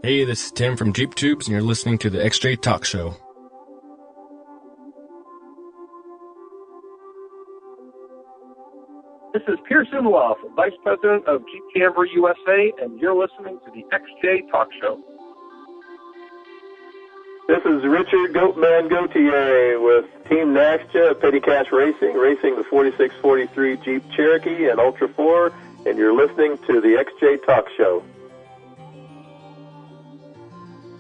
Hey, this is Tim from Jeep Tubes, and you're listening to the XJ Talk Show. This is Pierce Umlauf, Vice President of Jeep Camber USA, and you're listening to the XJ Talk Show. This is Richard Goatman Gautier with Team Naxja, Petty Cash Racing the 4643 Jeep Cherokee and Ultra 4, and you're listening to the XJ Talk Show.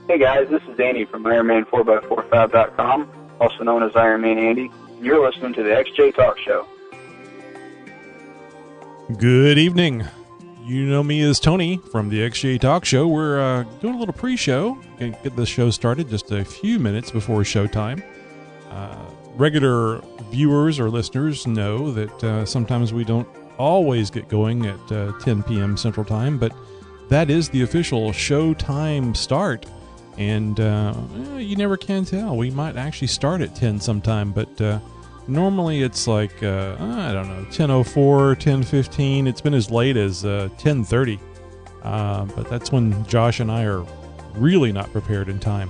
Hey guys, this is Andy from Ironman4x45.com, also known as Ironman Andy, and you're listening to the XJ Talk Show. Good evening. You know me as Tony from the XJ Talk Show. We're doing a little pre-show. Gonna get the show started just a few minutes before showtime. Regular viewers or listeners know that sometimes we don't always get going at 10 p.m. Central Time, but that is the official showtime start. And you never can tell. We might actually start at 10 sometime, but normally it's like, I don't know, 10:04, 10:15. It's been as late as 10:30. But that's when Josh and I are really not prepared in time.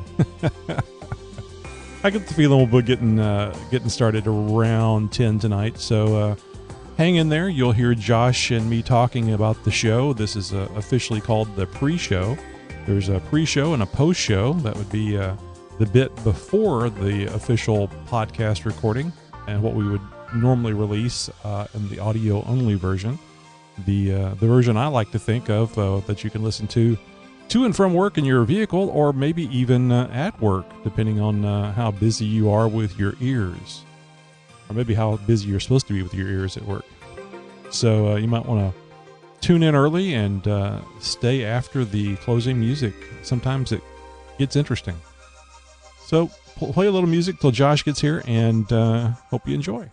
I get the feeling we'll be getting started around 10 tonight. So hang in there. You'll hear Josh and me talking about the show. This is officially called the pre-show. There's a pre-show and a post-show. That would be the bit before the official podcast recording and what we would normally release in the audio-only version. The version I like to think of that you can listen to and from work in your vehicle, or maybe even at work, depending on how busy you are with your ears, or maybe how busy you're supposed to be with your ears at work. So you might want to tune in early and stay after the closing music. Sometimes it gets interesting. So play a little music till Josh gets here, and hope you enjoy.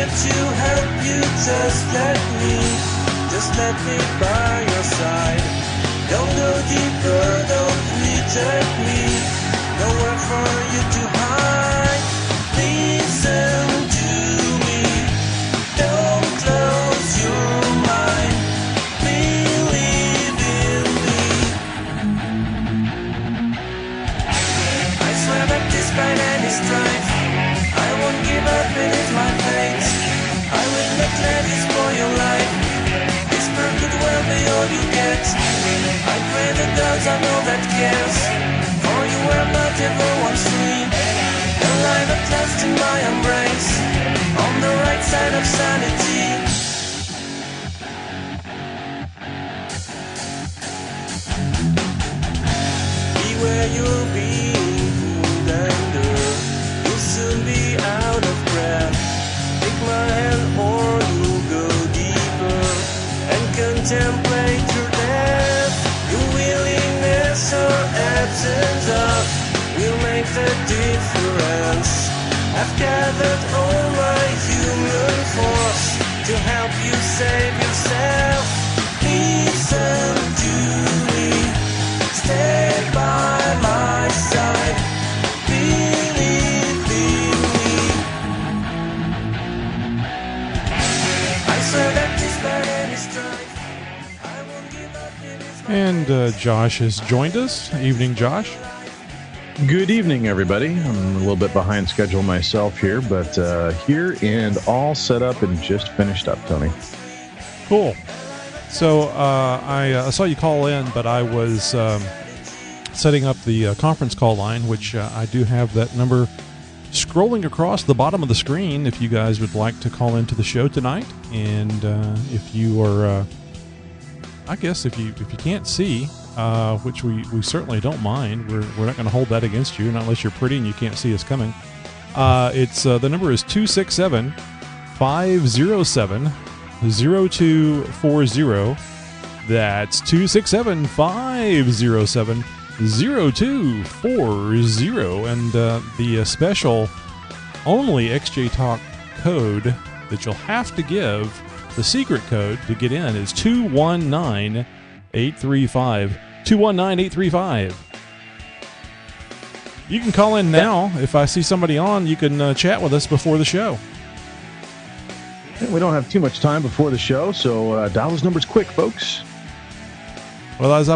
let you help you, just let me by your side. Don't go deeper, don't reject me, nowhere for you to hide. Listen to me, don't close your mind, believe in me. I swear that despite any strife, I won't give up, it is my fate. I will not let you spoil your life. This bird could well be all you get. I pray the gods I know that cares, for you were not ever once free. Alive at last in my embrace, on the right side of sanity. Beware you're being pulled under, you'll soon be out of breath. Take my hand or you'll go deeper and contemplate your death. Your willingness or absence of will make the difference. I've gathered all my human force to help you save yourself. Listen to me, stay by my side, believe in me. I swear that despite any strife, I won't give up, it is my And Josh has joined us. Evening, Josh. Good evening, everybody. I'm a little bit behind schedule myself here, but here and all set up and just finished up, Tony. Cool. So I saw you call in, but I was setting up the conference call line, which I do have that number scrolling across the bottom of the screen if you guys would like to call into the show tonight. And if you are, I guess if you can't see, which we certainly don't mind, we're not going to hold that against you, not unless you're pretty and you can't see us coming. It's the number is 267-507-0240. That's 267-507-0240. And the special only XJ Talk code that you'll have to give, the secret code to get in, is 219-835. 219-835. You can call in now. If I see somebody on, you can chat with us before the show. We don't have too much time before the show, so dial those numbers quick, folks. Well, as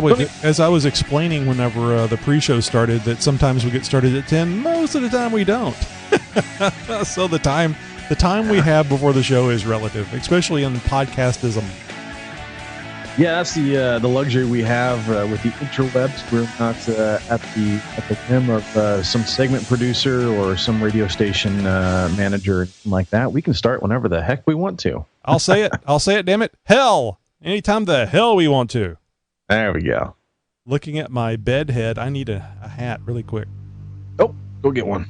I was explaining whenever the pre-show started, that sometimes we get started at 10. Most of the time we don't. So the time we have before the show is relative, especially in podcastism. Yeah, that's the luxury we have with the interwebs. We're not at the whim of some segment producer or some radio station manager or anything like that. We can start whenever the heck we want to. I'll say it. Damn it. Hell. Anytime the hell we want to. There we go. Looking at my bed head, I need a hat really quick. Oh, go get one.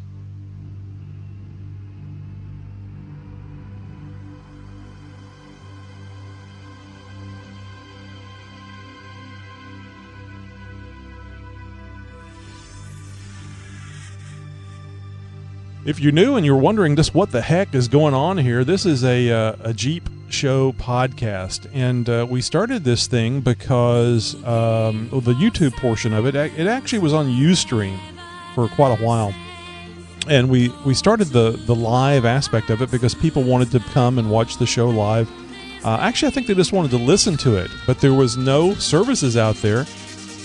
If you're new and you're wondering just what the heck is going on here, this is a Jeep Show podcast, and we started this thing because the YouTube portion of it actually was on Ustream for quite a while, and we started the live aspect of it because people wanted to come and watch the show live. Actually, I think they just wanted to listen to it, but there was no services out there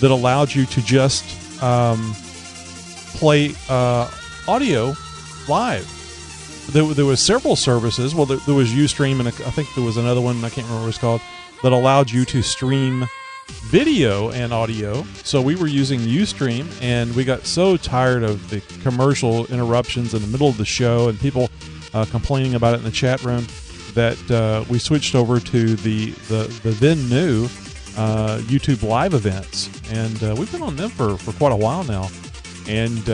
that allowed you to just play audio live. There was several services. Well, there was Ustream, and I think there was another one, I can't remember what it's called, that allowed you to stream video and audio. So we were using Ustream, and we got so tired of the commercial interruptions in the middle of the show and people complaining about it in the chat room that we switched over to the then new YouTube live events, and we've been on them for quite a while now, and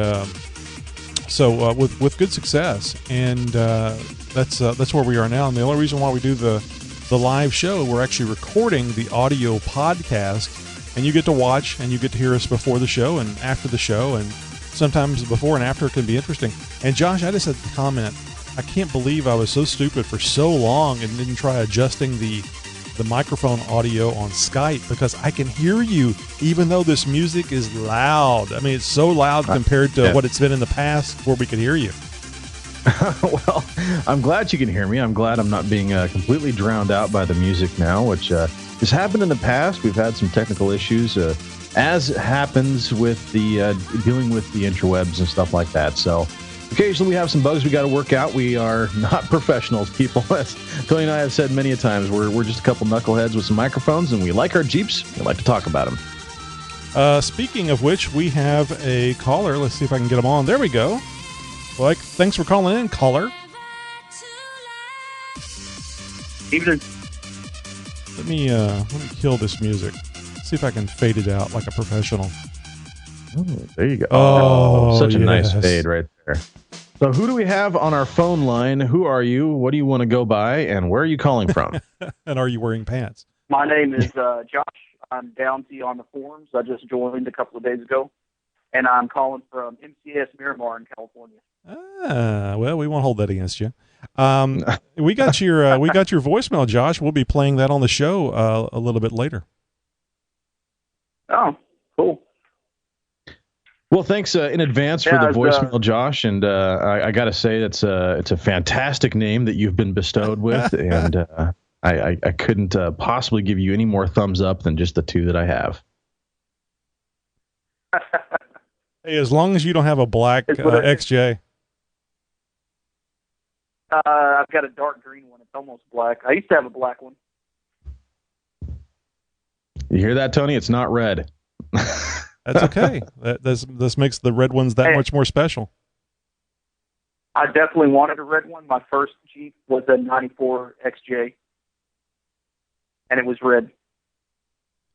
so with good success, and that's where we are now. And the only reason why we do the live show, we're actually recording the audio podcast, and you get to watch and you get to hear us before the show and after the show, and sometimes before and after it can be interesting. And Josh, I just had to comment, I can't believe I was so stupid for so long and didn't try adjusting the microphone audio on Skype, because I can hear you even though this music is loud. I mean, it's so loud compared to what it's been in the past where we could hear you. Well, I'm glad you can hear me. I'm glad I'm not being completely drowned out by the music now, which has happened in the past. We've had some technical issues, as happens with the dealing with the interwebs and stuff like that. So occasionally we have some bugs we got to work out. We are not professionals, people. As Tony and I have said many a times, we're just a couple knuckleheads with some microphones, and we like our Jeeps. We like to talk about them. Speaking of which, we have a caller. Let's see if I can get him on. There we go. Well, thanks for calling in, caller. Evening. Let me kill this music. See if I can fade it out like a professional. Oh, there you go. Oh, such a yes. nice fade right there. So who do we have on our phone line? Who are you? What do you want to go by? And where are you calling from? And are you wearing pants? My name is Josh. I'm Downsy on the forums. I just joined a couple of days ago, and I'm calling from MCS Miramar in California. Well, we won't hold that against you. We got your voicemail, Josh. We'll be playing that on the show a little bit later. Oh, cool. Well, thanks in advance for the voicemail, Josh. And I got to say, it's a fantastic name that you've been bestowed with, and I couldn't possibly give you any more thumbs up than just the two that I have. Hey, as long as you don't have a black XJ. I've got a dark green one. It's almost black. I used to have a black one. You hear that, Tony? It's not red. That's okay. This makes the red ones that much more special. I definitely wanted a red one. My first Jeep was a 94 XJ, and it was red.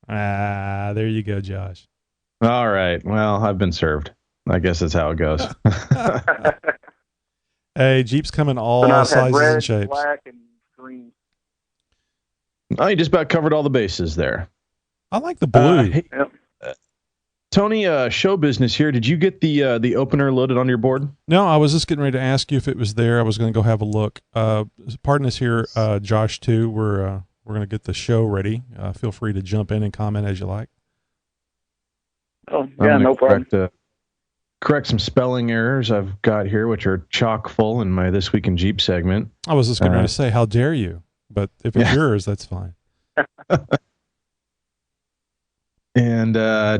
There you go, Josh. All right. Well, I've been served. I guess that's how it goes. Hey, Jeeps come in all sizes red, and shapes. Black and green. Oh, you just about covered all the bases there. I like the blue. Hey, Tony, show business here. Did you get the opener loaded on your board? No, I was just getting ready to ask you if it was there. I was going to go have a look. Pardon us here, Josh, too. We're going to get the show ready. Feel free to jump in and comment as you like. Oh, yeah, no problem. Correct some spelling errors I've got here, which are chock full in my This Week in Jeep segment. I was just going to say, how dare you? But if it's yours, that's fine. And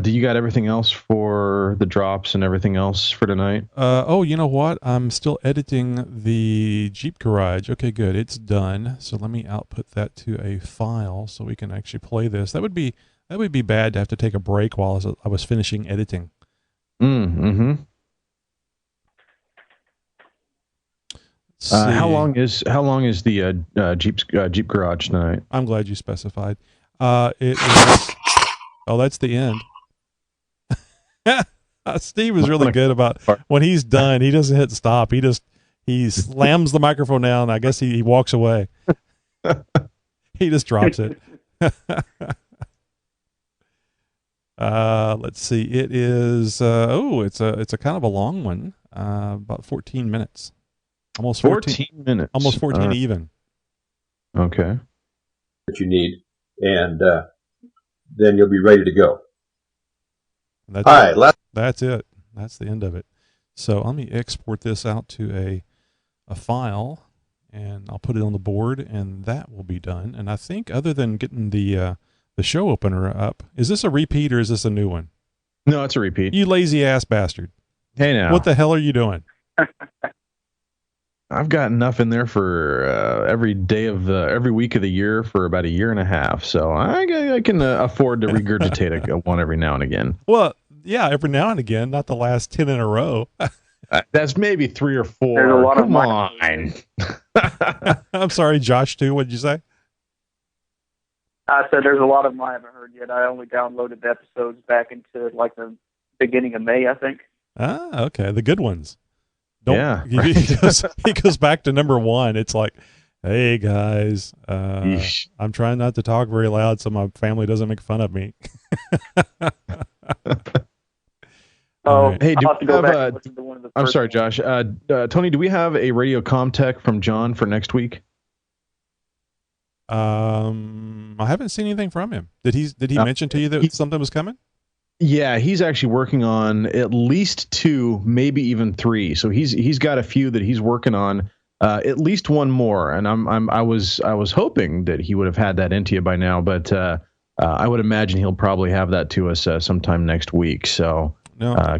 do you got everything else for the drops and everything else for tonight? Oh, you know what? I'm still editing the Jeep Garage. Okay, good. It's done. So let me output that to a file so we can actually play this. That would be bad to have to take a break while I was finishing editing. Mm-hmm. How long is the Jeep Garage tonight? I'm glad you specified. It is. Oh, that's the end. Steve is really good about when he's done. He doesn't hit stop. He slams the microphone down. I guess he walks away. He just drops it. Let's see. It is. It's a kind of a long one. About 14 minutes. Almost 14 minutes. Almost 14 even. Okay. That you need, and then you'll be ready to go. That's it. That's the end of it. So let me export this out to a file, and I'll put it on the board, and that will be done. And I think other than getting the show opener up, is this a repeat or is this a new one? No, it's a repeat. You lazy ass bastard. Hey now. What the hell are you doing? I've got enough in there for every day of every week of the year for about a year and a half, so I can afford to regurgitate a one every now and again. Well, yeah, every now and again, not the last 10 in a row. That's maybe 3 or 4. There's a lot Come of on. I'm sorry, Josh, too. What did you say? I said there's a lot of them I haven't heard yet. I only downloaded the episodes back into like the beginning of May, I think. Ah, okay. The good ones. Yeah. He goes back to number 1. It's like, hey, guys, I'm trying not to talk very loud so my family doesn't make fun of me. Oh, right. Hey, do I'll have to we go back have and listen to one of the I'm first sorry, ones. Josh. Tony, do we have a radio comm from John for next week? I haven't seen anything from him. Did he mention to you that something was coming? Yeah, he's actually working on at least 2, maybe even 3. So he's got a few that he's working on. At least one more, and I was hoping that he would have had that into you by now, but I would imagine he'll probably have that to us sometime next week. So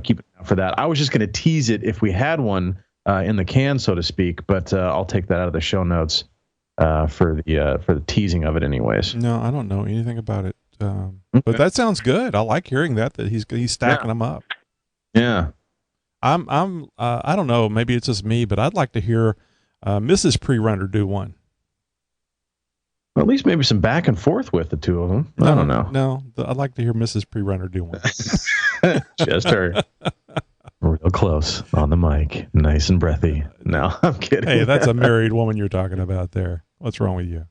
keep an eye out for that. I was just going to tease it if we had one in the can, so to speak, but I'll take that out of the show notes for the teasing of it, anyways. No, I don't know anything about it, but that sounds good. I like hearing that he's stacking them up. Yeah, I don't know. Maybe it's just me, but I'd like to hear Mrs. Pre-Runner do one. Well, at least maybe some back and forth with the two of them. I don't know. No, I'd like to hear Mrs. Pre-Runner do one. Just her. Real close on the mic. Nice and breathy. No, I'm kidding. Hey, that's a married woman you're talking about there. What's wrong with you?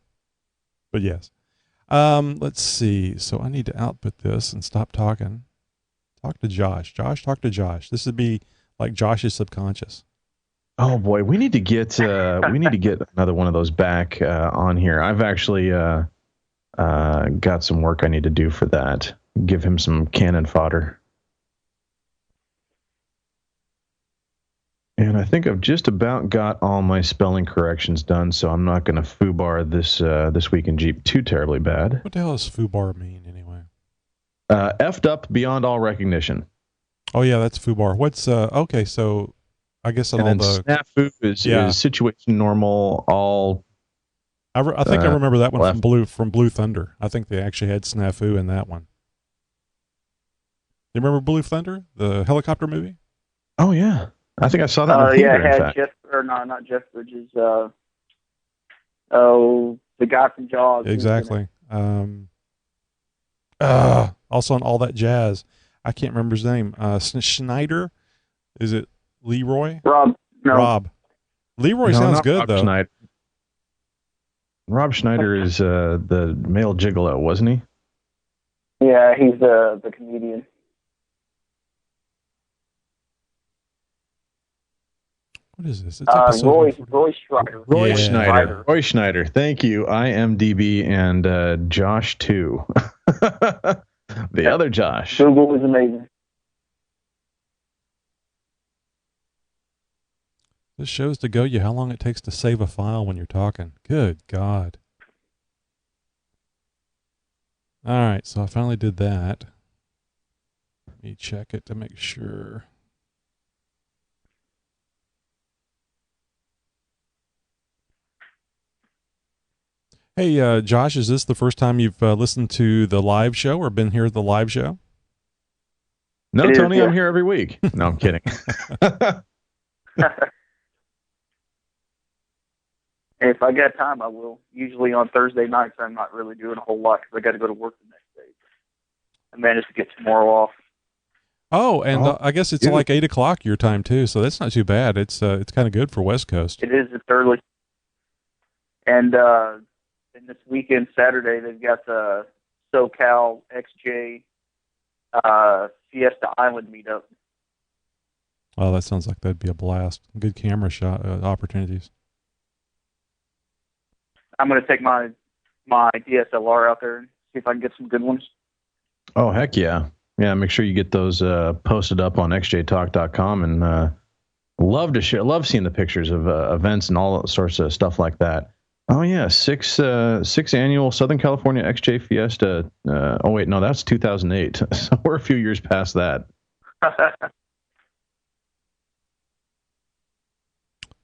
But yes. Let's see. So I need to output this and stop talking. Talk to Josh. Talk to Josh. This would be like Josh's subconscious. Oh boy, we need to get another one of those back on here. I've actually got some work I need to do for that. Give him some cannon fodder. And I think I've just about got all my spelling corrections done, so I'm not going to foobar this week in Jeep too terribly bad. What the hell does foobar mean anyway? Effed up beyond all recognition. Oh yeah, that's foobar. What's okay? So I guess on and all then the snafu is situation normal. All I think I remember that one from Blue Thunder. I think they actually had snafu in that one. You remember Blue Thunder, the helicopter movie? Oh yeah, I think I saw that in the theater. Yeah, it in had fact. not Jeff Bridges. The guy from Jaws. Exactly. Also on All That Jazz. I can't remember his name. Schneider? Is it Leroy? Rob. No. Rob. Leroy sounds good, Rob though. Schneider. Rob Schneider is the male gigolo, wasn't he? Yeah, he's the comedian. What is this? It's episode Roy Schreider. Roy Yeah. Schneider. Roy Schneider. Thank you. IMDb and Josh too. The other Josh. Google is amazing. This shows to go you how long it takes to save a file when you're talking. Good God. All right, so I finally did that. Let me check it to make sure. Hey, Josh, is this the first time you've listened to the live show or been here at the live show? No, It is, Tony, yeah. I'm here every week. No, I'm kidding. If I got time, I will. Usually on Thursday nights, I'm not really doing a whole lot because I got to go to work the next day. I managed to get tomorrow off. Oh, and I guess it's dude. like 8 o'clock your time too, so that's not too bad. It's kind of good for West Coast. It is. It's early. And this weekend, Saturday, they've got the SoCal XJ Fiesta Island meetup. Oh, that sounds like that'd be a blast. Good camera shot opportunities. I'm going to take my DSLR out there and see if I can get some good ones. Oh, heck yeah. Yeah, make sure you get those posted up on xjtalk.com and love seeing the pictures of events and all sorts of stuff like that. Oh yeah, sixth annual Southern California XJ Fiesta. Oh wait, no, that's 2008. So we're a few years past that.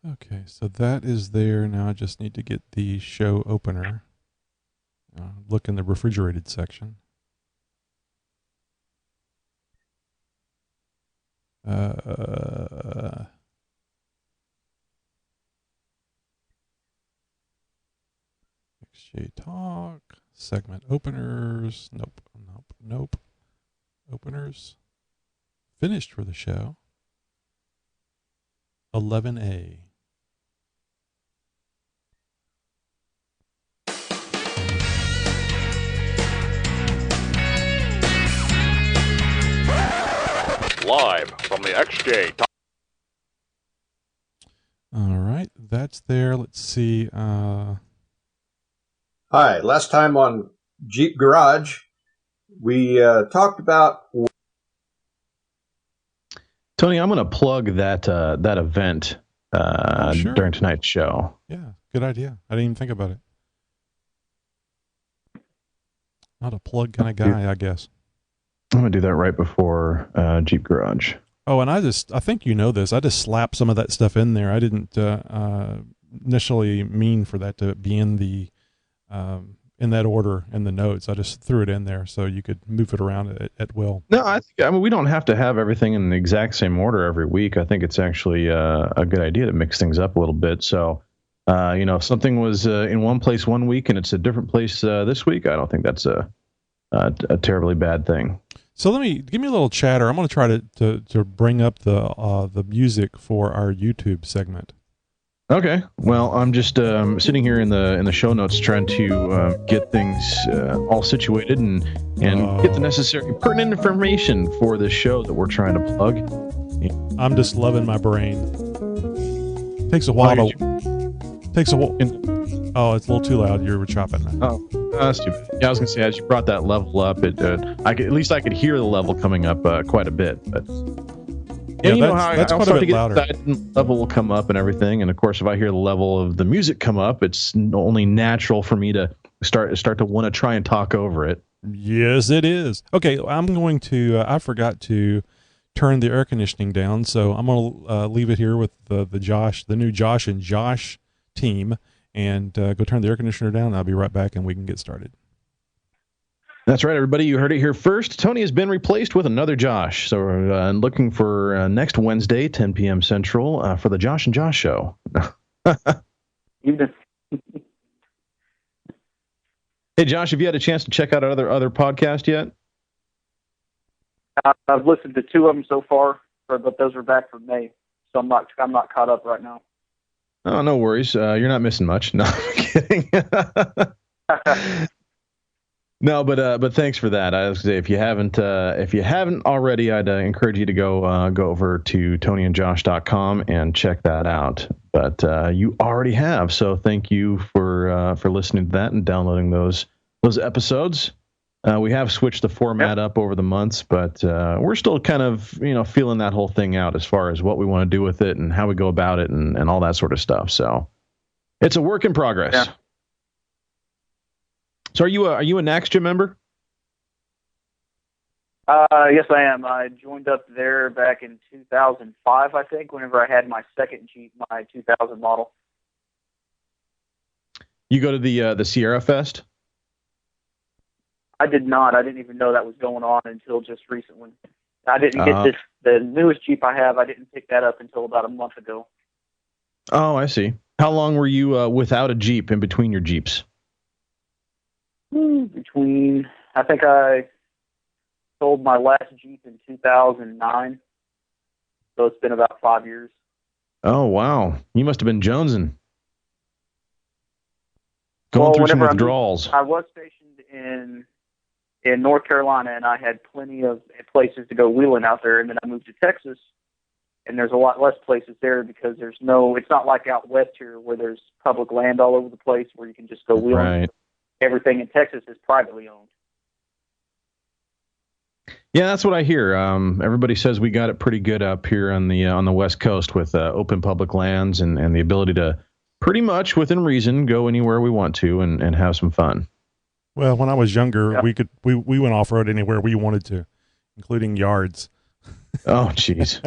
Okay, so that is there. Now I just need to get the show opener. Look in the refrigerated section. XJ Talk, segment openers. Nope. Openers. Finished for the show. 11A. Live live from the XJ. All right, that's there. Let's see. Hi, last time on Jeep Garage, we talked about... Tony, I'm going to plug that event Sure. during tonight's show. Yeah, good idea. I didn't even think about it. Not a plug kind of guy, I guess. I'm going to do that right before Jeep Garage. Oh, and I think you know this. I just slapped some of that stuff in there. I didn't initially mean for that to be in the in that order in the notes. I just threw it in there so you could move it around at will. No, I mean, we don't have to have everything in the exact same order every week. I think it's actually a good idea to mix things up a little bit. So, if something was in one place one week and it's a different place this week, I don't think that's a terribly bad thing. So give me a little chatter. I'm going to try to bring up the music for our YouTube segment. Okay. Well, I'm just sitting here in the show notes trying to get things all situated and get the necessary pertinent information for this show that we're trying to plug. I'm just loving my brain. Takes a while Takes a while. Oh, it's a little too loud. You were chopping that. Oh, that's too bad. Yeah, I was gonna say as you brought that level up, I could hear the level coming up quite a bit. But yeah, that's quite a bit louder. That level will come up and everything, and of course, if I hear the level of the music come up, it's only natural for me to start to want to try and talk over it. Yes, it is. Okay, I'm going to. I forgot to turn the air conditioning down, so I'm going to leave it here with the new Josh and Josh team, and go turn the air conditioner down. I'll be right back, and we can get started. That's right, everybody. You heard it here first. Tony has been replaced with another Josh. So we're looking for next Wednesday, 10 p.m. Central, for the Josh and Josh show. Hey, Josh, have you had a chance to check out our other podcast yet? I've listened to 2 of them so far, but those are back from May, so I'm not caught up right now. Oh, no worries. You're not missing much. No, I'm kidding. No, but thanks for that. I was gonna say if you haven't already, I'd encourage you to go over to tonyandjosh.com and check that out. But you already have, so thank you for listening to that and downloading those episodes. We have switched the format up over the months, but we're still kind of feeling that whole thing out as far as what we want to do with it and how we go about it and all that sort of stuff. So it's a work in progress. Yeah. So are you a Naxja member? Yes, I am. I joined up there back in 2005, I think, whenever I had my second Jeep, my 2000 model. You go to the Sierra Fest? I did not. I didn't even know that was going on until just recently. I didn't get the newest Jeep I have. I didn't pick that up until about a month ago. Oh, I see. How long were you without a Jeep in between your Jeeps? I think I sold my last Jeep in 2009, so it's been about 5 years. Oh, wow. You must have been jonesing. Going through some withdrawals. I was stationed in North Carolina, and I had plenty of places to go wheeling out there, and then I moved to Texas, and there's a lot less places there because it's not like out west here where there's public land all over the place where you can just go wheeling. Right. Everything in Texas is privately owned. Yeah, that's what I hear. Everybody says we got it pretty good up here on the West Coast with open public lands and the ability to pretty much within reason go anywhere we want to and have some fun. Well, when I was younger, we went off road anywhere we wanted to, including yards. Oh, jeez.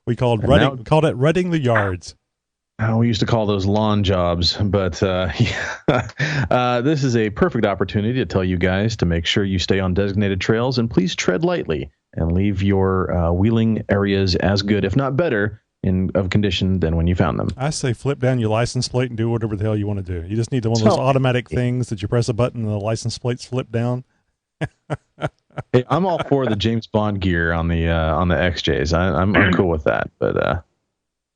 We called it rutting the yards. We used to call those lawn jobs, but this is a perfect opportunity to tell you guys to make sure you stay on designated trails and please tread lightly and leave your wheeling areas as good, if not better, of condition than when you found them. I say flip down your license plate and do whatever the hell you want to do. You just need one of those automatic things that you press a button and the license plates flip down. Hey, I'm all for the James Bond gear on the XJs. I'm cool with that, but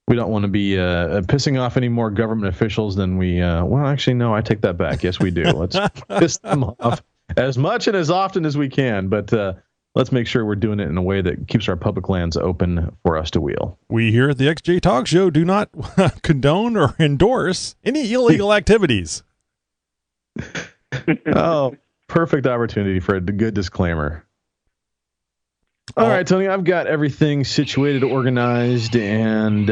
we don't want to be pissing off any more government officials than we. Well, actually, no, I take that back. Yes, we do. Let's piss them off as much and as often as we can. But let's make sure we're doing it in a way that keeps our public lands open for us to wheel. We here at the XJ Talk Show do not condone or endorse any illegal activities. Oh, perfect opportunity for a good disclaimer. All right, Tony, I've got everything situated, organized, and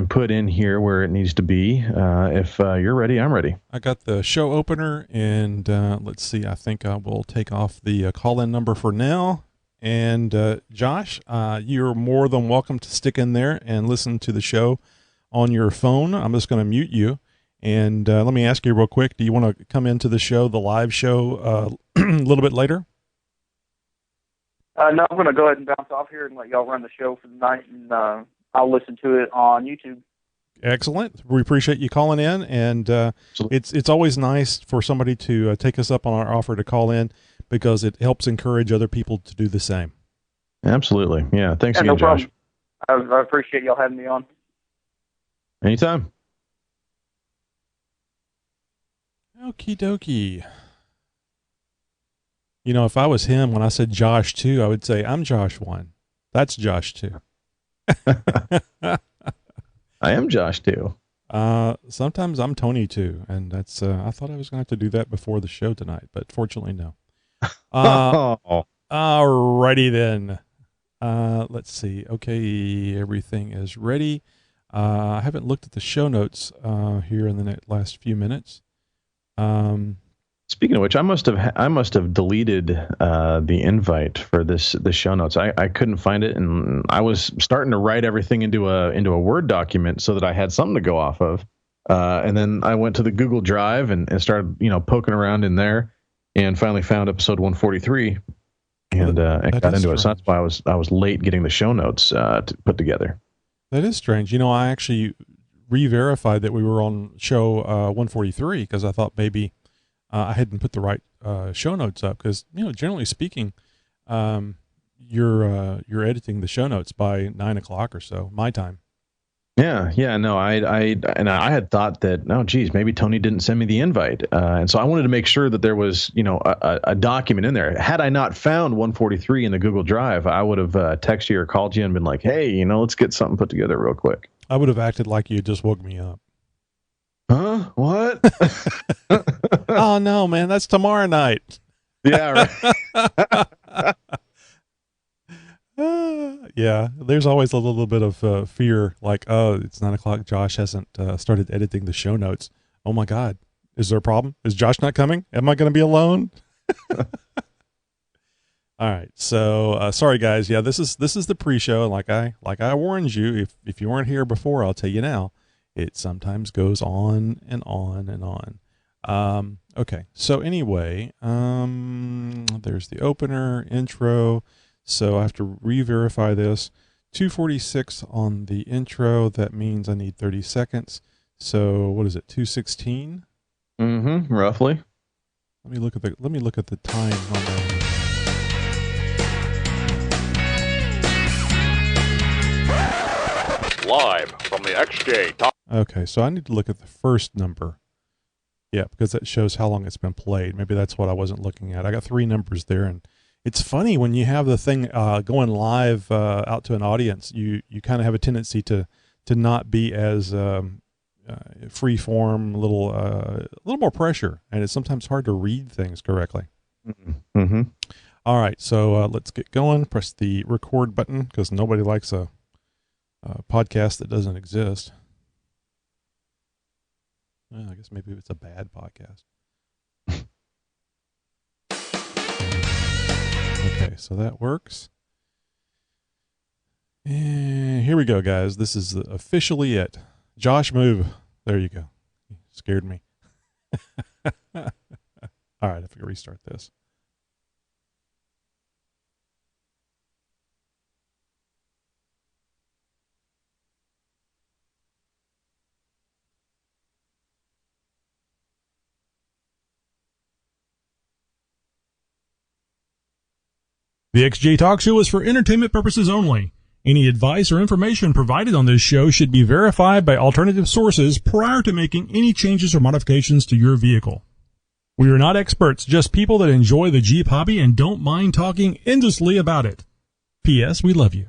put in here where it needs to be. If you're ready, I'm ready. I got the show opener, and let's see. I think I will take off the call-in number for now. And Josh, you're more than welcome to stick in there and listen to the show on your phone. I'm just going to mute you. And let me ask you real quick, do you want to come into the show, the live show, a little bit later? No, I'm going to go ahead and bounce off here and let y'all run the show for the night, and I'll listen to it on YouTube. Excellent. We appreciate you calling in, and it's always nice for somebody to take us up on our offer to call in, because it helps encourage other people to do the same. Absolutely. Yeah, thanks again, no Josh. problem. I appreciate y'all having me on. Anytime. Okie dokie. You know, if I was him, when I said Josh 2, I would say, I'm Josh 1. That's Josh 2. I am Josh 2. Sometimes I'm Tony 2, and that's I thought I was going to have to do that before the show tonight, but fortunately, no. Alrighty then. Let's see. Okay, everything is ready. I haven't looked at the show notes here in the last few minutes. Speaking of which, I must have deleted the invite for the show notes. I couldn't find it, and I was starting to write everything into a Word document so that I had something to go off of. And then I went to the Google Drive and started poking around in there, and finally found episode 143, and got into it. So that's why I was late getting the show notes to put together. That is strange. I actually re-verified that we were on show 143 because I thought maybe I hadn't put the right show notes up, because generally speaking, you're editing the show notes by 9 o'clock or so my time. Yeah, no, I had thought that, oh geez, maybe Tony didn't send me the invite, and so I wanted to make sure that there was a document in there. Had I not found 143 in the Google Drive, I would have texted you or called you and been like, hey, let's get something put together real quick. I would have acted like you just woke me up. Huh? What? Oh no, man, that's tomorrow night. Yeah, right. Yeah, there's always a little bit of fear, like, oh, it's 9 o'clock. Josh hasn't started editing the show notes. Oh my God, is there a problem? Is Josh not coming? Am I going to be alone? All right, so sorry guys. Yeah, this is the pre-show, and like I warned you, if you weren't here before, I'll tell you now. It sometimes goes on and on and on. Okay, so anyway, there's the opener, intro. So I have to re-verify this. 246 on the intro. That means I need 30 seconds. So what is it? 216? Mm-hmm. Roughly. Let me look at the time on that. Live from the XJ Talk. Okay, so I need to look at the first number. Yeah, because that shows how long it's been played. Maybe that's what I wasn't looking at. I got 3 numbers there, and it's funny when you have the thing going live out to an audience, you kind of have a tendency to not be as free form, a little more pressure, and it's sometimes hard to read things correctly. Mm-hmm. All right, so let's get going. Press the record button, because nobody likes a podcast that doesn't exist. Well, I guess maybe it's a bad podcast. Okay, so that works. And here we go, guys. This is officially it. Josh, move. There you go. You scared me. All right, if I can restart this. The XJ Talk Show is for entertainment purposes only. Any advice or information provided on this show should be verified by alternative sources prior to making any changes or modifications to your vehicle. We are not experts, just people that enjoy the Jeep hobby and don't mind talking endlessly about it. P.S. We love you.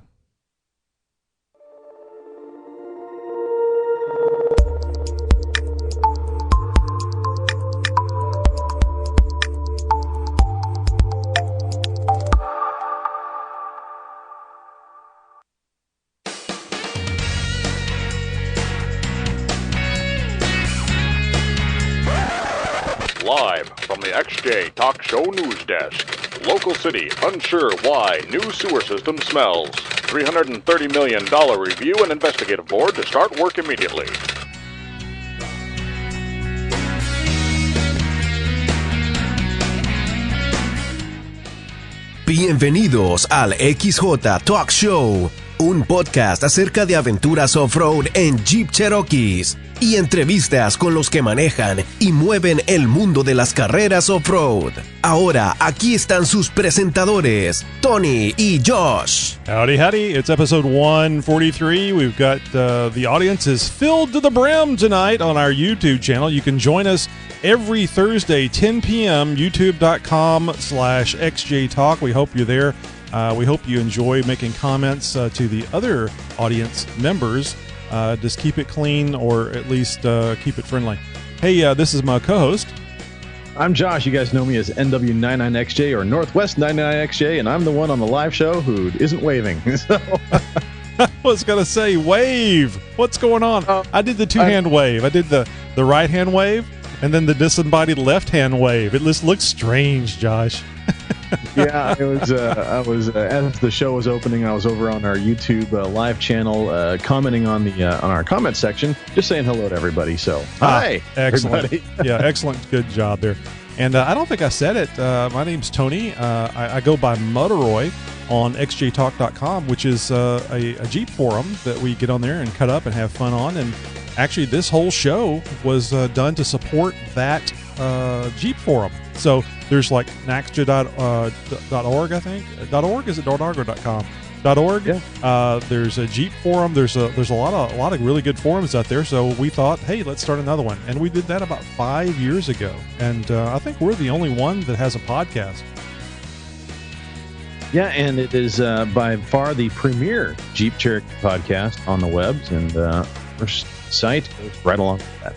Live from the XJ Talk Show News Desk. Local city unsure why new sewer system smells. $330 million review and investigative board to start work immediately. Bienvenidos al XJ Talk Show, un podcast acerca de aventuras off-road en Jeep Cherokees y entrevistas con los que manejan y mueven el mundo de las carreras off-road. Ahora, aquí están sus presentadores, Tony y Josh. Howdy, howdy. It's episode 143. We've got the audience is filled to the brim tonight on our YouTube channel. You can join us every Thursday, 10 p.m., youtube.com/xjtalk. We hope you're there. We hope you enjoy making comments to the other audience members. Just keep it clean, or at least keep it friendly. Hey, this is my co-host. I'm Josh. You guys know me as NW99XJ or Northwest 99XJ, and I'm the one on the live show who isn't waving. So I was going to say, wave. What's going on? I did the two-hand wave. I did the right-hand wave, and then the disembodied left-hand wave. It just looks strange, Josh. Yeah, it was. I was as the show was opening, I was over on our YouTube live channel, commenting on our comment section, just saying hello to everybody. So, hi, excellent. everybody. Yeah, excellent. Good job there. And I don't think I said it. My name's Tony. I go by Mutteroy on xjtalk.com, which is a Jeep forum that we get on there and cut up and have fun on. And actually, this whole show was done to support that Jeep forum. So there's like naxja.org, I think. .org, is it .org or .com? .org. Yeah. There's a Jeep forum. There's a lot of really good forums out there. So we thought, hey, let's start another one, and we did that about 5 years ago. And I think we're the only one that has a podcast. Yeah, and it is by far the premier Jeep Cherokee podcast on the webs, and our site goes right along with that.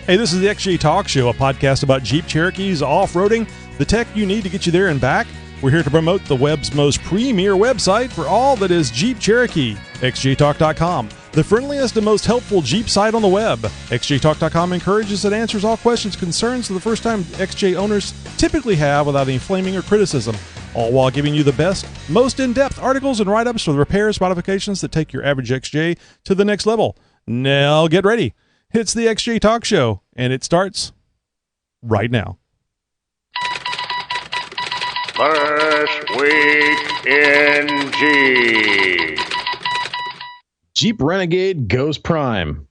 Hey, this is the XJ Talk Show, a podcast about Jeep Cherokees, off-roading, the tech you need to get you there and back. We're here to promote the web's most premier website for all that is Jeep Cherokee, xjtalk.com, the friendliest and most helpful Jeep site on the web. xjtalk.com encourages and answers all questions, concerns of the first-time XJ owners typically have without any flaming or criticism, all while giving you the best, most in-depth articles and write-ups for the repairs, modifications that take your average XJ to the next level. Now get ready. It's the XJ Talk Show, and it starts right now. First week in Jeep. Jeep Renegade goes prime.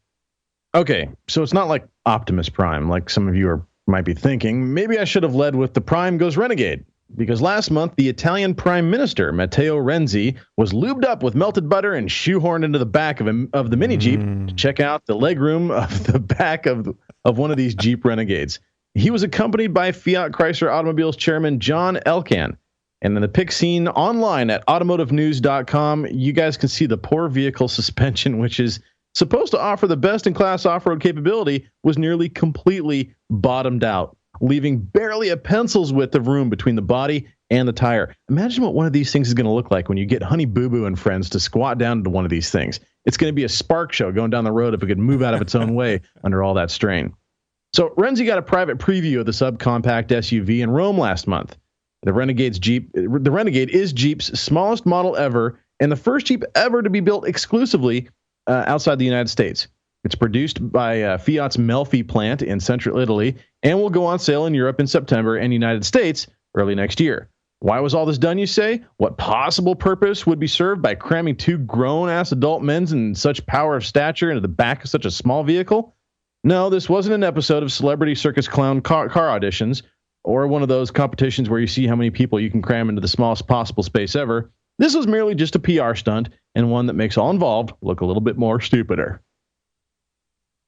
Okay, so it's not like Optimus Prime, like some of you might be thinking. Maybe I should have led with the Prime goes Renegade, because last month the Italian Prime Minister, Matteo Renzi, was lubed up with melted butter and shoehorned into the back of the mini Jeep to check out the legroom of the back of one of these Jeep Renegades. He was accompanied by Fiat Chrysler Automobiles chairman John Elkann. And in the pic seen online at automotivenews.com, you guys can see the poor vehicle suspension, which is supposed to offer the best-in-class off-road capability, was nearly completely bottomed out, leaving barely a pencil's width of room between the body and the tire. Imagine what one of these things is going to look like when you get Honey Boo Boo and friends to squat down into one of these things. It's going to be a spark show going down the road if it could move out of its own way under all that strain. So Renzi got a private preview of the subcompact SUV in Rome last month. The Renegade is Jeep's smallest model ever, and the first Jeep ever to be built exclusively outside the United States. It's produced by Fiat's Melfi plant in central Italy and will go on sale in Europe in September and United States early next year. Why was all this done, you say? What possible purpose would be served by cramming two grown-ass adult men in such power of stature into the back of such a small vehicle? No, this wasn't an episode of Celebrity Circus Clown car auditions or one of those competitions where you see how many people you can cram into the smallest possible space ever. This was merely just a PR stunt, and one that makes all involved look a little bit more stupider.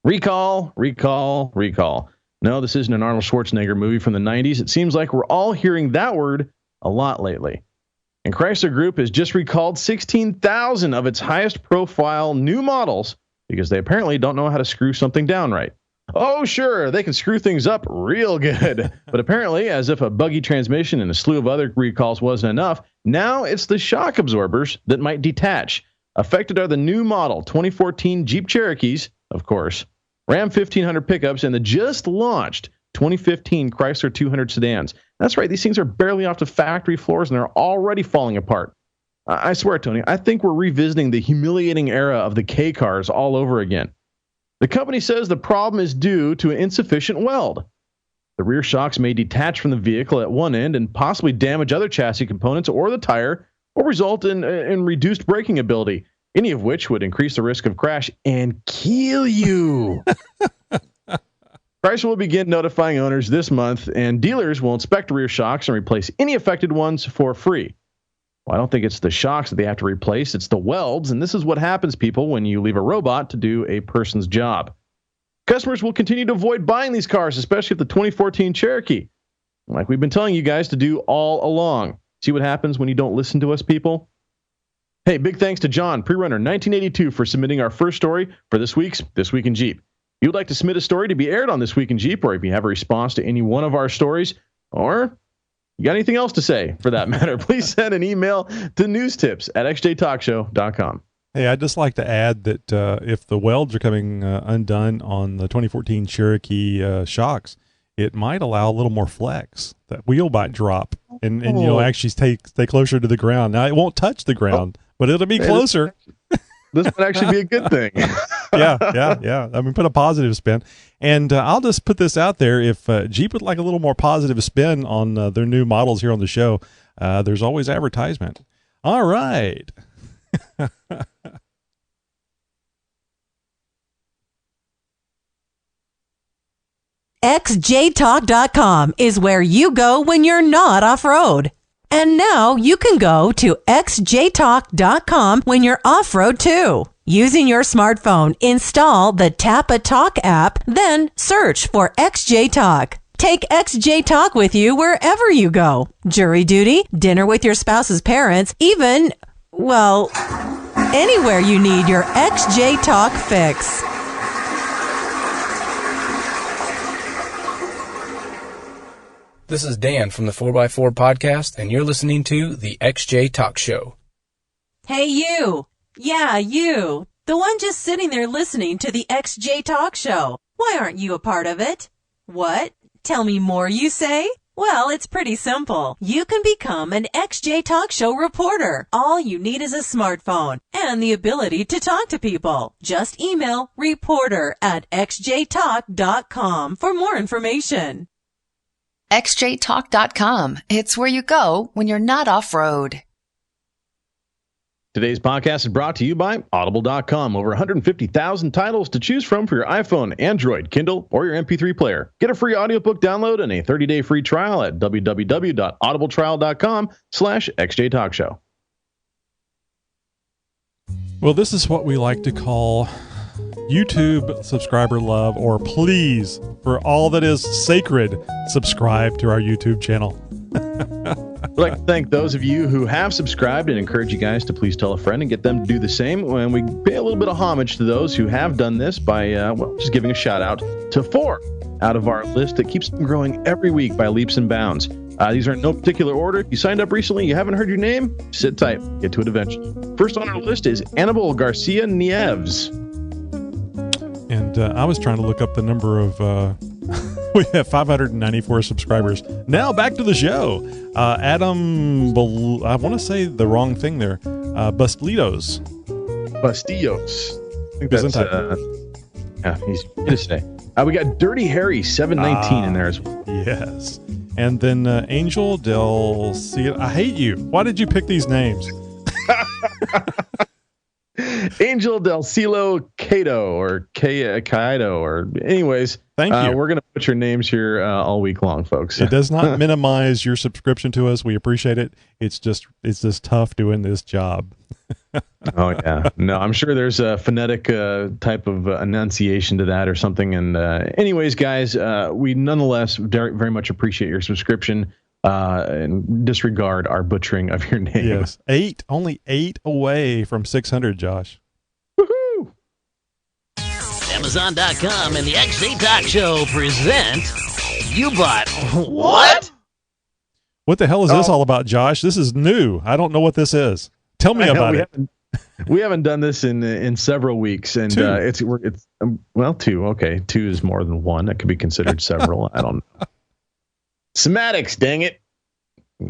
Recall, recall, recall. No, this isn't an Arnold Schwarzenegger movie from the 90s. It seems like we're all hearing that word a lot lately. And Chrysler Group has just recalled 16,000 of its highest profile new models because they apparently don't know how to screw something down right. Oh, sure, they can screw things up real good. But apparently, as if a buggy transmission and a slew of other recalls wasn't enough, now it's the shock absorbers that might detach. Affected are the new model 2014 Jeep Cherokees, of course, Ram 1500 pickups, and the just launched 2015 Chrysler 200 sedans. That's right, these things are barely off the factory floors and they're already falling apart. I swear, Tony, I think we're revisiting the humiliating era of the K cars all over again. The company says the problem is due to an insufficient weld. The rear shocks may detach from the vehicle at one end and possibly damage other chassis components or the tire, or result in reduced braking ability, any of which would increase the risk of crash and kill you. Chrysler will begin notifying owners this month, and dealers will inspect rear shocks and replace any affected ones for free. Well, I don't think it's the shocks that they have to replace, it's the welds, and this is what happens, people, when you leave a robot to do a person's job. Customers will continue to avoid buying these cars, especially the 2014 Cherokee, like we've been telling you guys to do all along. See what happens when you don't listen to us, people? Hey, big thanks to John, Prerunner 1982, for submitting our first story for this week's This Week in Jeep. If you would like to submit a story to be aired on This Week in Jeep, or if you have a response to any one of our stories, or you got anything else to say, for that matter, please send an email to newstips@xjtalkshow.com. Hey, I'd just like to add that if the welds are coming undone on the 2014 Cherokee shocks, it might allow a little more flex. That wheel might drop, and you'll actually stay closer to the ground. Now, it won't touch the ground, but it'll be closer. This would actually be a good thing. Yeah. I mean, put a positive spin. And I'll just put this out there. If Jeep would like a little more positive spin on their new models here on the show, there's always advertisement. All right. xjtalk.com is where you go when you're not off-road. And now you can go to xjtalk.com when you're off-road too. Using your smartphone, install the Tapa Talk app, then search for XJ Talk. Take XJ Talk with you wherever you go. Jury duty, dinner with your spouse's parents, even, well, anywhere you need your XJ Talk fix. This is Dan from the 4x4 podcast, and you're listening to the XJ Talk Show. Hey, you. Yeah, you. The one just sitting there listening to the XJ Talk Show. Why aren't you a part of it? What? Tell me more, you say? Well, it's pretty simple. You can become an XJ Talk Show reporter. All you need is a smartphone and the ability to talk to people. Just email reporter@xjtalk.com for more information. xjtalk.com. It's where you go when you're not off-road. Today's podcast is brought to you by Audible.com. Over 150,000 titles to choose from for your iPhone, Android, Kindle, or your MP3 player. Get a free audiobook download and a 30-day free trial at www.audibletrial.com/XJTalkShow. Well, this is what we like to call YouTube subscriber love, or please, for all that is sacred, subscribe to our YouTube channel. I'd like to thank those of you who have subscribed and encourage you guys to please tell a friend and get them to do the same. And we pay a little bit of homage to those who have done this by, just giving a shout out to 4 out of our list that keeps them growing every week by leaps and bounds. These are in no particular order. If you signed up recently, you haven't heard your name, sit tight. Get to it eventually. First on our list is Annabelle Garcia Nieves. And I was trying to look up the number of... we have 594 subscribers. Now back to the show. Adam, I want to say the wrong thing there. Bustillos. I think that's, he's going to say. We got Dirty Harry 719 in there as well. Yes. And then Angel Del Cielo. I hate you. Why did you pick these names? Angel Del Cielo Cato, or Kaido, or anyways. Thank you. We're going to put your names here all week long, folks. It does not minimize your subscription to us. We appreciate it. It's just tough doing this job. Oh yeah, no, I'm sure there's a phonetic type of enunciation to that or something. And anyways, guys, we nonetheless very, very much appreciate your subscription and disregard our butchering of your name. Yes, only 8 away from 600, Josh. Woohoo! Amazon.com and the XJ Talk Show present You Bought What? What the hell is this all about, Josh? This is new. I don't know what this is. Tell me about it. We haven't done this in several weeks, and it's 2. Okay, 2 is more than 1. That could be considered several. I don't know. Semantics, dang it.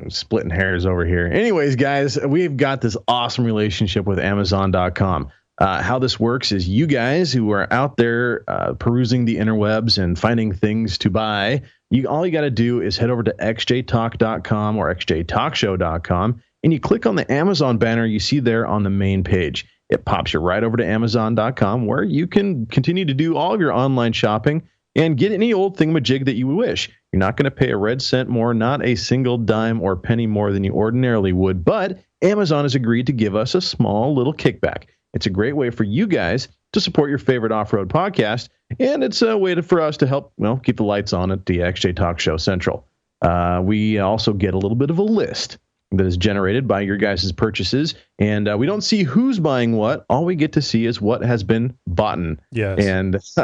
Splitting hairs over here. Anyways, guys, we've got this awesome relationship with Amazon.com. How this works is you guys who are out there perusing the interwebs and finding things to buy, all you got to do is head over to xjtalk.com or xjtalkshow.com, and you click on the Amazon banner you see there on the main page. It pops you right over to Amazon.com, where you can continue to do all of your online shopping and get any old thingamajig that you wish. You're not going to pay a red cent more, not a single dime or penny more than you ordinarily would, but Amazon has agreed to give us a small little kickback. It's a great way for you guys to support your favorite off-road podcast, and it's a way for us to help, keep the lights on at the XJ Talk Show Central. We also get a little bit of a list that is generated by your guys' purchases, and we don't see who's buying what. All we get to see is what has been bought. Yes.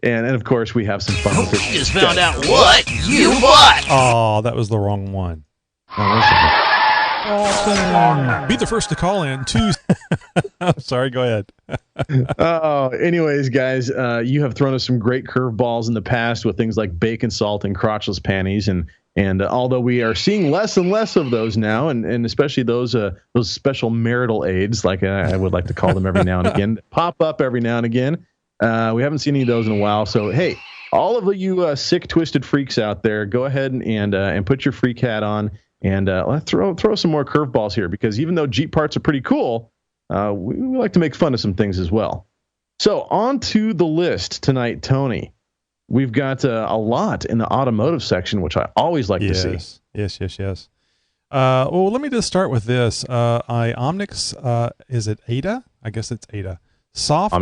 And of course, we have some fun with it. We just found out what you bought. Oh, that was the wrong one. Be the first to call in. I'm sorry, go ahead. Anyways, guys, you have thrown us some great curveballs in the past with things like bacon salt and crotchless panties, and although we are seeing less and less of those now, and especially those special marital aids, like I would like to call them every now and again, pop up every now and again. We haven't seen any of those in a while. So hey, all of you sick, twisted freaks out there, go ahead and put your freak hat on. And let's throw some more curveballs here, because even though Jeep parts are pretty cool, we like to make fun of some things as well. So on to the list tonight, Tony. We've got a lot in the automotive section, which I always like to see. Yes. Well, let me just start with this. Iomnics, is it Ada? I guess it's Ada. Soft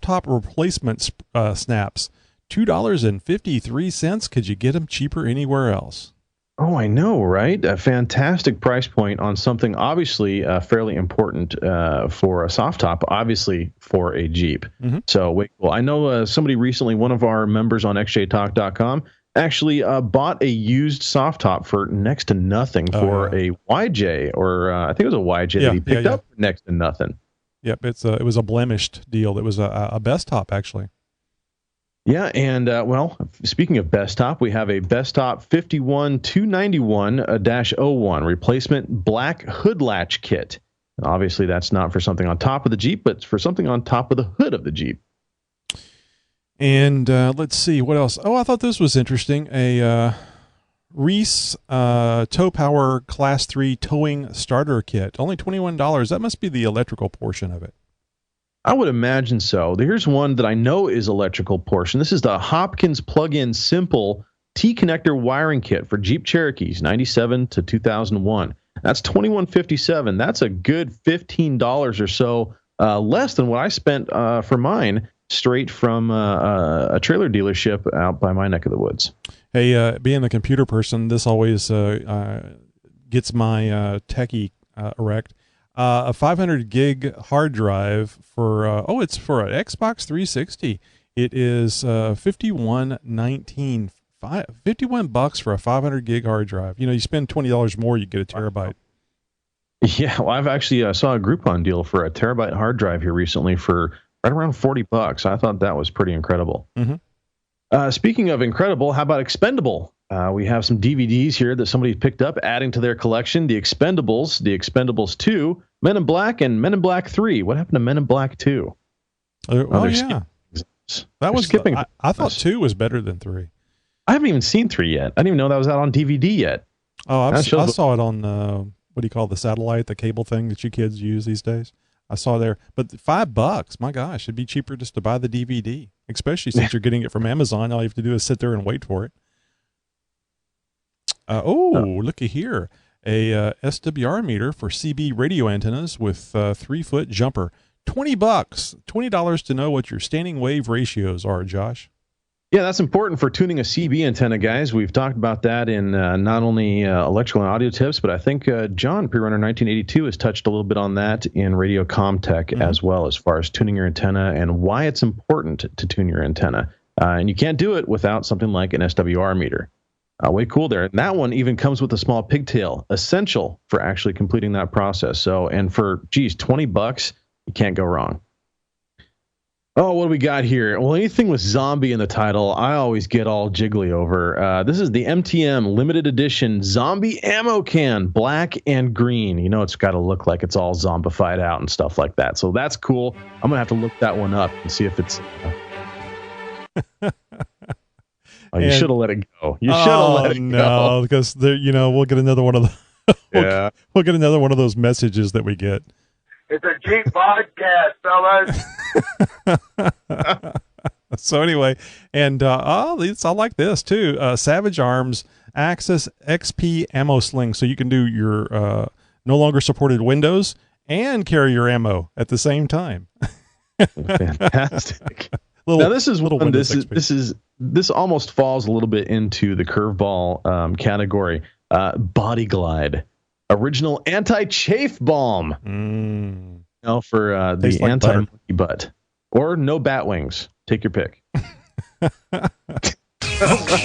top replacement snaps, $2.53. Could you get them cheaper anywhere else? Oh, I know, right? A fantastic price point on something obviously fairly important for a soft top, obviously for a Jeep. Mm-hmm. So, I know somebody recently, one of our members on xjtalk.com, actually bought a used soft top for next to nothing for a YJ, or I think it was a YJ that he picked up for next to nothing. Yep, it was a blemished deal. It was a best top, actually. Yeah, and speaking of best top, we have a best top 51291-01 replacement black hood latch kit. And obviously, that's not for something on top of the Jeep, but for something on top of the hood of the Jeep. And let's see what else. Oh, I thought this was interesting. A Reese Tow Power Class 3 towing starter kit, only $21. That must be the electrical portion of it. I would imagine so. Here's one that I know is electrical portion. This is the Hopkins plug-in simple T-connector wiring kit for Jeep Cherokees, 97 to 2001. That's $21.57. That's a good $15 or so less than what I spent for mine straight from a trailer dealership out by my neck of the woods. Hey, being a computer person, this always gets my techie erect. A 500 gig hard drive for it's for an Xbox 360. It is $51.19. $51 for a 500 gig hard drive. You spend $20 more, you get a terabyte. Yeah, well, I've actually saw a Groupon deal for a terabyte hard drive here recently for right around $40. I thought that was pretty incredible. Mm-hmm. Speaking of incredible, how about expendable? We have some DVDs here that somebody picked up, adding to their collection. The Expendables 2, Men in Black, and Men in Black 3. What happened to Men in Black 2? That was skipping. I thought 2 was better than 3. I haven't even seen 3 yet. I didn't even know that was out on DVD yet. Oh, I saw it on what do you call the satellite, the cable thing that you kids use these days. I saw there, but $5, my gosh, it'd be cheaper just to buy the DVD, especially since you're getting it from Amazon. All you have to do is sit there and wait for it. Looky here. a SWR meter for CB radio antennas with 3-foot jumper. $20. $20 to know what your standing wave ratios are, Josh. Yeah, that's important for tuning a CB antenna, guys. We've talked about that in not only electrical and audio tips, but I think John, Pre-Runner 1982, has touched a little bit on that in Radio Comtech as well, as far as tuning your antenna and why it's important to tune your antenna. And you can't do it without something like an SWR meter. Way cool there. And that one even comes with a small pigtail, essential for actually completing that process. So, and for, $20, you can't go wrong. Oh, what do we got here? Well, anything with zombie in the title, I always get all jiggly over. This is the MTM limited edition zombie ammo can, black and green. You know, it's got to look like it's all zombified out and stuff like that. So that's cool. I'm going to have to look that one up and see if it's... Oh, you should have let it go. You should have let it go. No, because there, we'll get another one of the we'll get another one of those messages that we get. It's a Jeep podcast, fellas. So anyway, and I like this too. Savage Arms Axis XP ammo sling, so you can do your no longer supported windows and carry your ammo at the same time. Fantastic. Now this is one. This almost falls a little bit into the curveball category. Body Glide, original anti-chafe balm. For the like anti-monkey butt, or no bat wings. Take your pick. We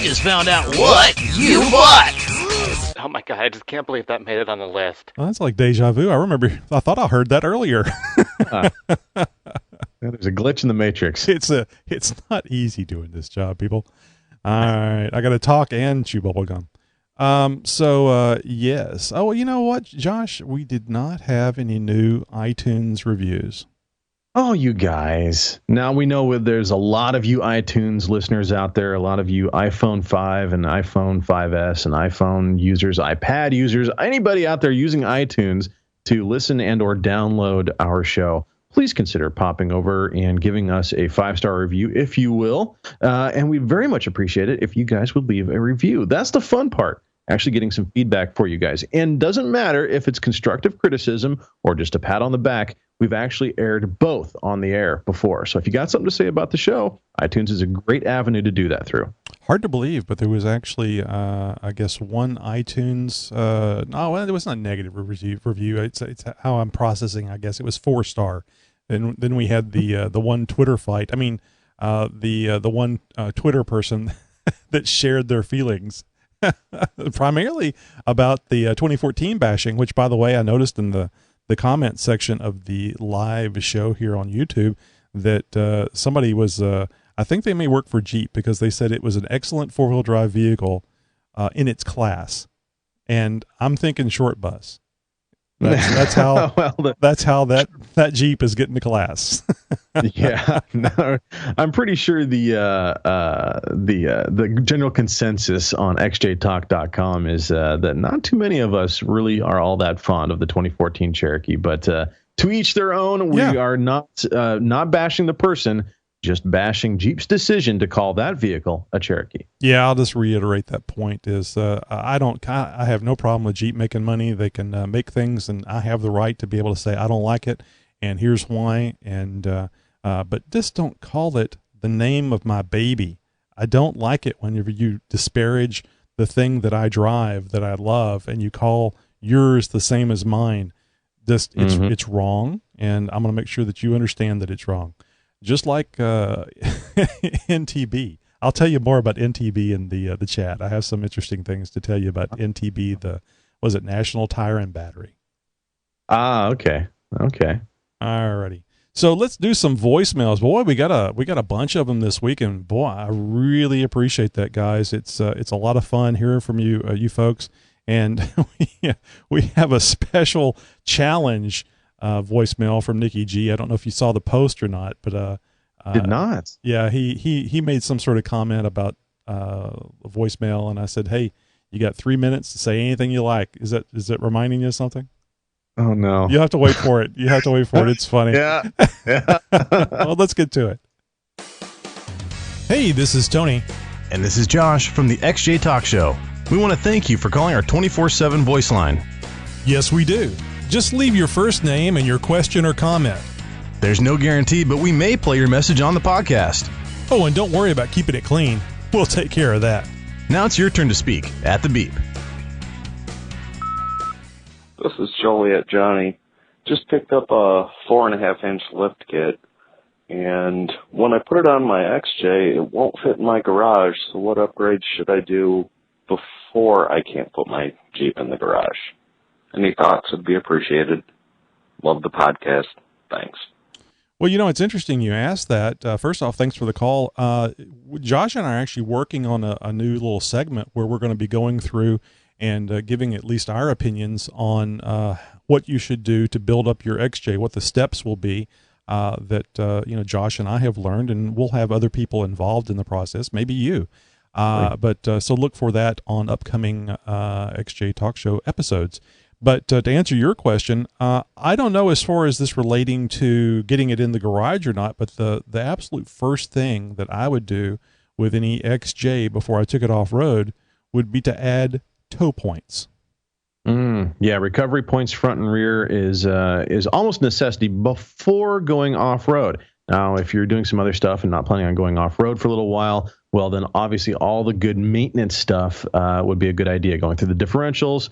just found out what you bought. Oh my god! I just can't believe that made it on the list. Well, that's like deja vu. I thought I heard that earlier. There's a glitch in the matrix. It's not easy doing this job, people. All right, I got to talk and chew bubble gum. Yes. Oh, you know what, Josh? We did not have any new iTunes reviews. Oh, you guys. Now we know there's a lot of you iTunes listeners out there, a lot of you iPhone 5 and iPhone 5S and iPhone users, iPad users, anybody out there using iTunes to listen and or download our show. Please consider popping over and giving us a 5-star review, if you will. And we very much appreciate it if you guys would leave a review. That's the fun part, actually getting some feedback for you guys. And doesn't matter if it's constructive criticism or just a pat on the back. We've actually aired both on the air before. So if you got something to say about the show, iTunes is a great avenue to do that through. Hard to believe, but there was actually, I guess, one iTunes. It was not a negative review. It's how I'm processing. I guess it was 4-star. And then we had the one Twitter fight. I mean, the one Twitter person that shared their feelings, primarily about the 2014 bashing. Which, by the way, I noticed in the comment section of the live show here on YouTube that somebody was. I think they may work for Jeep because they said it was an excellent 4-wheel drive vehicle in its class, and I'm thinking short bus. That's how that's how that Jeep is getting to class. Yeah, no, I'm pretty sure the general consensus on xjtalk.com is that not too many of us really are all that fond of the 2014 Cherokee, but to each their own. We are not bashing the person, just bashing Jeep's decision to call that vehicle a Cherokee. Yeah, I'll just reiterate that point is I have no problem with Jeep making money. They can make things, and I have the right to be able to say I don't like it, and here's why. And but just don't call it the name of my baby. I don't like it whenever you disparage the thing that I drive, that I love, and you call yours the same as mine. It's wrong, and I'm going to make sure that you understand that it's wrong. Just like NTB. I'll tell you more about NTB in the chat. I have some interesting things to tell you about NTB, was it National Tire and Battery? Okay. Alrighty. So let's do some voicemails. Boy, we got a bunch of them this week, and boy, I really appreciate that, guys. It's a lot of fun hearing from you folks, and we have a special challenge voicemail from Nikki G. I don't know if you saw the post or not, but did not. Yeah, he made some sort of comment about voicemail, and I said, "Hey, you got 3 minutes to say anything you like." Is that reminding you of something? Oh no! You have to wait for it. It's funny. Yeah. Well, let's get to it. Hey, this is Tony. And this is Josh from the XJ Talk Show. We want to thank you for calling our 24/7 voice line. Yes, we do. Just leave your first name and your question or comment. There's no guarantee, but we may play your message on the podcast. Oh, and don't worry about keeping it clean. We'll take care of that. Now it's your turn to speak at the beep. This is Joliet Johnny. Just picked up a 4.5-inch lift kit, and when I put it on my XJ, it won't fit in my garage, so what upgrades should I do before I can't put my Jeep in the garage? Any thoughts would be appreciated. Love the podcast. Thanks. Well, it's interesting you asked that. First off, thanks for the call. Josh and I are actually working on a new little segment where we're going to be going through and giving at least our opinions on what you should do to build up your XJ, what the steps will be that Josh and I have learned, and we'll have other people involved in the process, maybe you. So look for that on upcoming XJ Talk Show episodes. But to answer your question, I don't know as far as this relating to getting it in the garage or not, but the absolute first thing that I would do with any XJ before I took it off-road would be to add tow points. Yeah, recovery points front and rear is almost a necessity before going off-road. Now, if you're doing some other stuff and not planning on going off-road for a little while, well, then obviously all the good maintenance stuff would be a good idea. Going through the differentials,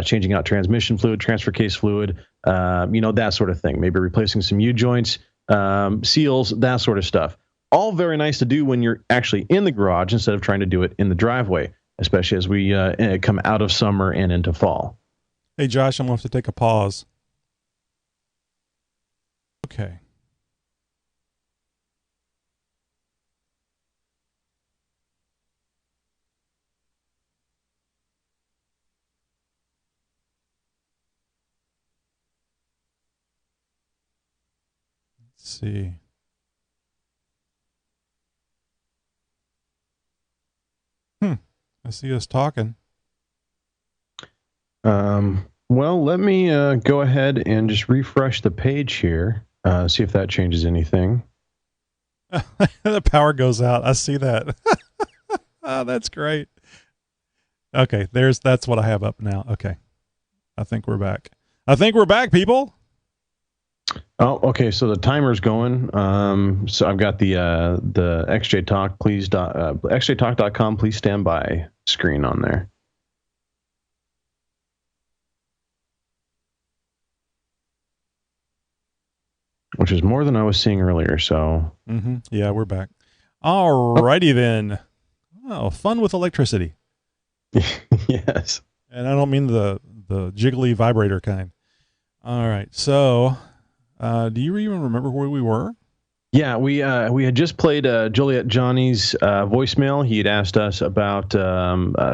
changing out transmission fluid, transfer case fluid, that sort of thing. Maybe replacing some U-joints, seals, that sort of stuff. All very nice to do when you're actually in the garage instead of trying to do it in the driveway, especially as we come out of summer and into fall. Hey, Josh, I'm going to have to take a pause. Okay. Let's see. I see us talking. Well, let me go ahead and just refresh the page here, see if that changes anything. The power goes out. I see that. Oh, that's great. Okay, that's what I have up now. Okay. I think we're back. People. Oh, okay. So the timer's going. So I've got the XJ Talk, please, xjtalk.com, please stand by screen on there. Which is more than I was seeing earlier, so. Mm-hmm. Yeah, we're back. All righty then. Oh, fun with electricity. Yes. And I don't mean the jiggly vibrator kind. All right. So, do you even remember where we were? Yeah, we had just played Joliet Johnny's voicemail. He had asked us about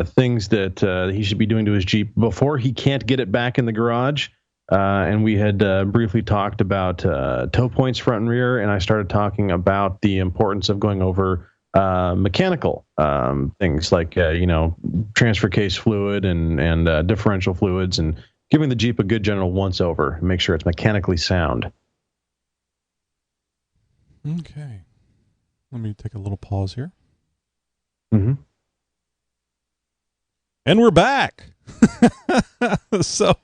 things that he should be doing to his Jeep before he can't get it back in the garage. And we had briefly talked about tow points front and rear, and I started talking about the importance of going over mechanical things like transfer case fluid and differential fluids, and giving the Jeep a good general once over and make sure it's mechanically sound. Okay. Let me take a little pause here. Mm-hmm. And we're back. So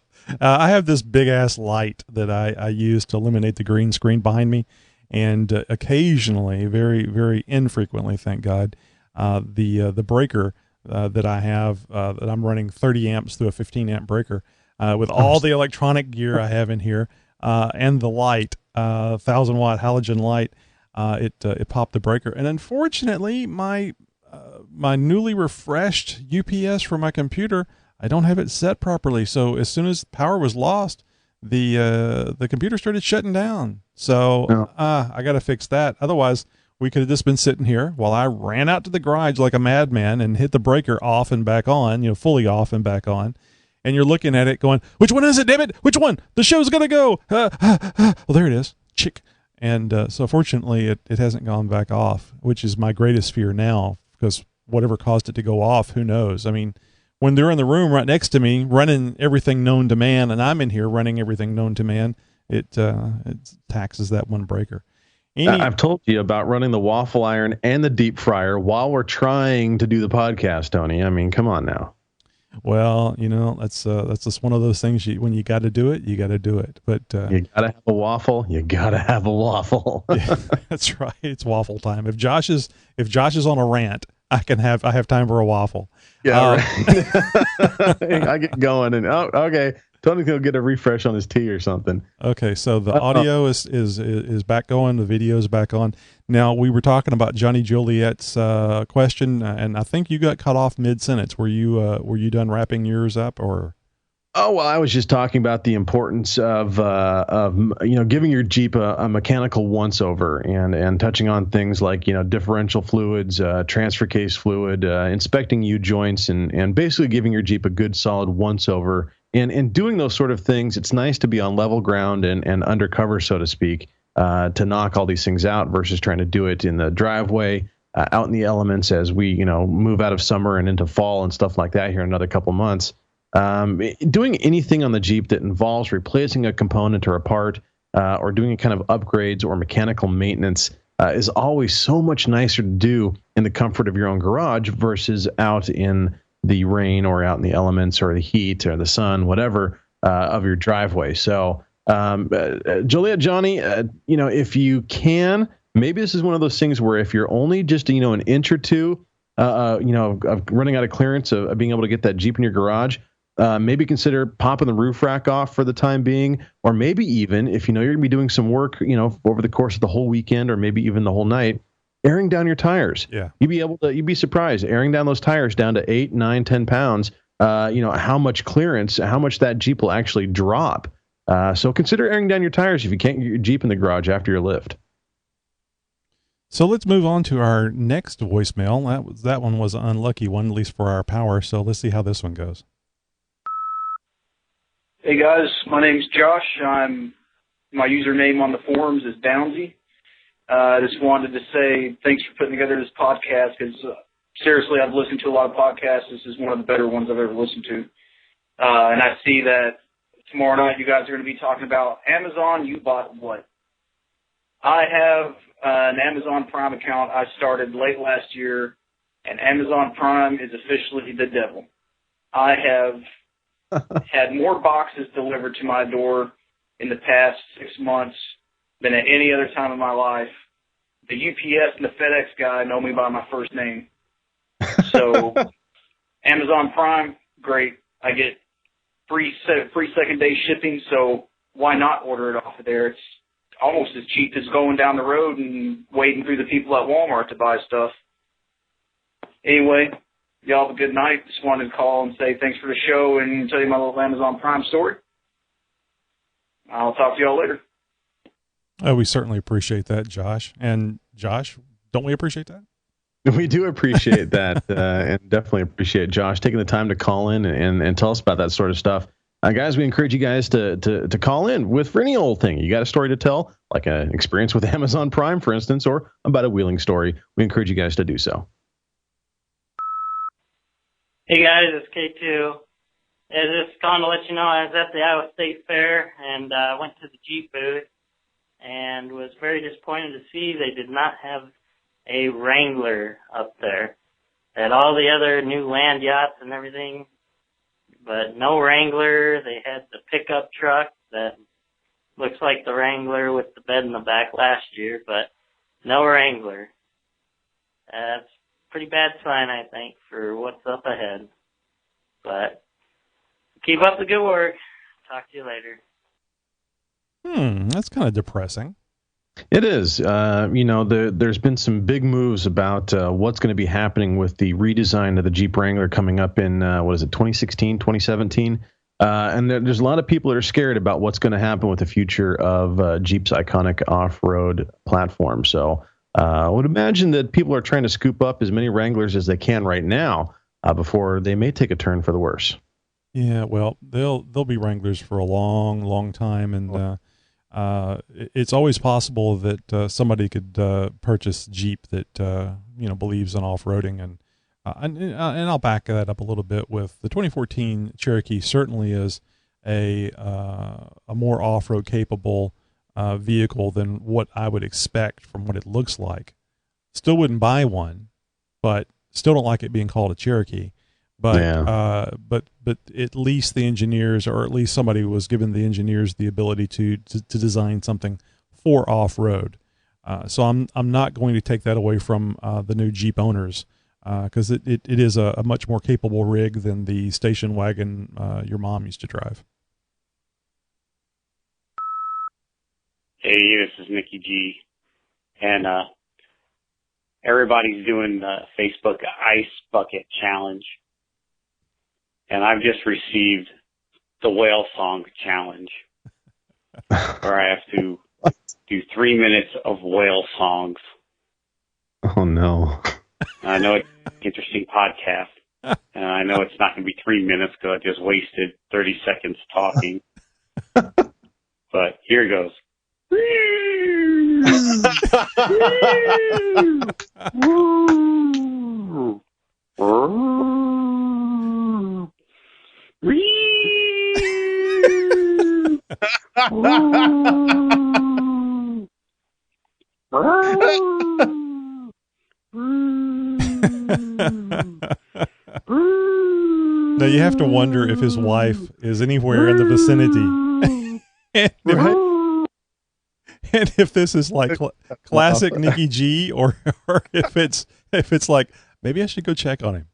I have this big ass light that I use to illuminate the green screen behind me. And occasionally, very, very infrequently, thank God, the breaker that I have, that I'm running 30 amps through a 15 amp breaker, with all the electronic gear I have in here, and the light, 1,000 watt halogen light, it popped the breaker. And unfortunately, my newly refreshed UPS for my computer, I don't have it set properly. So as soon as power was lost, the computer started shutting down. So I got to fix that. Otherwise, we could have just been sitting here while I ran out to the garage like a madman and hit the breaker off and back on, fully off and back on. And you're looking at it going, which one is it, damn it? Which one? The show's going to go. Well, there it is. Chick. And so fortunately, it hasn't gone back off, which is my greatest fear now, because whatever caused it to go off, who knows? I mean, when they're in the room right next to me running everything known to man, and I'm in here running everything known to man, it taxes that one breaker. I've told you about running the waffle iron and the deep fryer while we're trying to do the podcast, Tony. I mean, come on now. Well, that's just one of those things. When you got to do it, you got to do it. But you got to have a waffle. You got to have a waffle. Yeah, that's right. It's waffle time. If Josh is on a rant, I have time for a waffle. Yeah, right. I get going and okay. Tony's gonna get a refresh on his tea or something. Okay, so the audio is back going. The video is back on. Now we were talking about Johnny Joliet's question, and I think you got cut off mid sentence. Were you done wrapping yours up, or? Oh, well, I was just talking about the importance of giving your Jeep a mechanical once over and touching on things like differential fluids, transfer case fluid, inspecting U joints, and basically giving your Jeep a good solid once over. And doing those sort of things, it's nice to be on level ground and undercover, so to speak, to knock all these things out versus trying to do it in the driveway, out in the elements as we move out of summer and into fall and stuff like that here in another couple months. Doing anything on the Jeep that involves replacing a component or a part or doing a kind of upgrades or mechanical maintenance is always so much nicer to do in the comfort of your own garage versus out in the rain or out in the elements or the heat or the sun, whatever, of your driveway. So, Joliet, Johnny, if you can, maybe this is one of those things where if you're only just, an inch or two, of running out of clearance of being able to get that Jeep in your garage, maybe consider popping the roof rack off for the time being, or maybe even if you're going to be doing some work, over the course of the whole weekend or maybe even the whole night, airing down your tires. Yeah. You'd be surprised airing down those tires down to 8, 9, 10 pounds, how much clearance, how much that Jeep will actually drop. So consider airing down your tires if you can't get your Jeep in the garage after your lift. So let's move on to our next voicemail. That one was an unlucky one, at least for our power. So let's see how this one goes. Hey guys, my name's Josh. My username on the forums is Downsy. I just wanted to say thanks for putting together this podcast because seriously, I've listened to a lot of podcasts. This is one of the better ones I've ever listened to. And I see that tomorrow night you guys are going to be talking about Amazon. You bought what? I have an Amazon Prime account I started late last year, and Amazon Prime is officially the devil. I have had more boxes delivered to my door in the past 6 months than at any other time in my life. The UPS and the FedEx guy know me by my first name. So Amazon Prime, great. I get free second day shipping, so why not order it off of there? It's almost as cheap as going down the road and waiting through the people at Walmart to buy stuff. Anyway, y'all have a good night. Just wanted to call and say thanks for the show and tell you my little Amazon Prime story. I'll talk to y'all later. Oh, we certainly appreciate that, Josh. And Josh, don't we appreciate that? We do appreciate that, and definitely appreciate Josh taking the time to call in and tell us about that sort of stuff. Guys, we encourage you guys to call in for any old thing. You got a story to tell, like an experience with Amazon Prime, for instance, or about a wheeling story. We encourage you guys to do so. Hey guys, it's K2. I just calling to let you know I was at the Iowa State Fair and went to the Jeep booth and was very disappointed to see they did not have a Wrangler up there. They had all the other new land yachts and everything, but no Wrangler. They had the pickup truck that looks like the Wrangler with the bed in the back last year, but no Wrangler. That's a pretty bad sign, I think, for what's up ahead. But keep up the good work. Talk to you later. That's kind of depressing. It is. There's been some big moves about what's going to be happening with the redesign of the Jeep Wrangler coming up in, 2016, 2017? And there's a lot of people that are scared about what's going to happen with the future of Jeep's iconic off-road platform. So I would imagine that people are trying to scoop up as many Wranglers as they can right now before they may take a turn for the worse. Yeah, well, they'll be Wranglers for a long, long time, and it's always possible that somebody could purchase Jeep that believes in off-roading, and I'll back that up a little bit with the 2014 Cherokee. Certainly is a more off-road capable vehicle than what I would expect from what it looks like. Still wouldn't buy one, but still don't like it being called a Cherokee. But but at least the engineers, or at least somebody was given the engineers the ability to design something for off-road. So I'm not going to take that away from the new Jeep owners, because it is a much more capable rig than the station wagon your mom used to drive. Hey, this is Mickey G, and everybody's doing the Facebook Ice Bucket Challenge, and I've just received the Whale Song Challenge, where I have to do 3 minutes of whale songs. Oh, no. I know it's an interesting podcast, and I know it's not going to be 3 minutes because I just wasted 30 seconds talking, but here it goes. Now you have to wonder if his wife is anywhere in the vicinity. And if this is like classic Nikki G, or if it's like, maybe I should go check on him.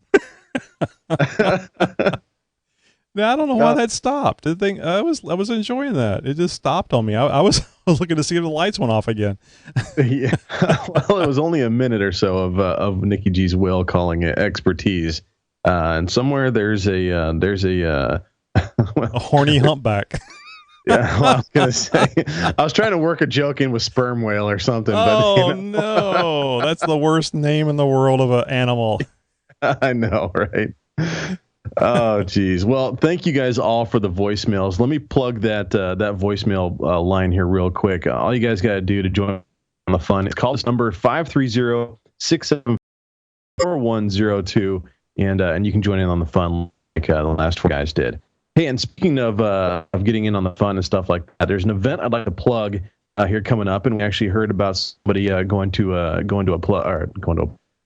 Now I don't know why that stopped. The thing I was enjoying that. It just stopped on me. I was looking to see if the lights went off again. Yeah. Well, it was only a minute or so of Nikki G's whale calling expertise, and somewhere there's a horny humpback. Yeah, well, I was gonna say, I was trying to work a joke in with sperm whale or something. Oh, no, that's the worst name in the world of an animal. I know, right? Oh, geez. Well, thank you guys all for the voicemails. Let me plug that voicemail line here real quick. All you guys got to do to join on the fun is call this number 530-674-4102, and you can join in on the fun like the last four guys did. Hey, and speaking of getting in on the fun and stuff like that, there's an event I'd like to plug here coming up, and we actually heard about somebody going to an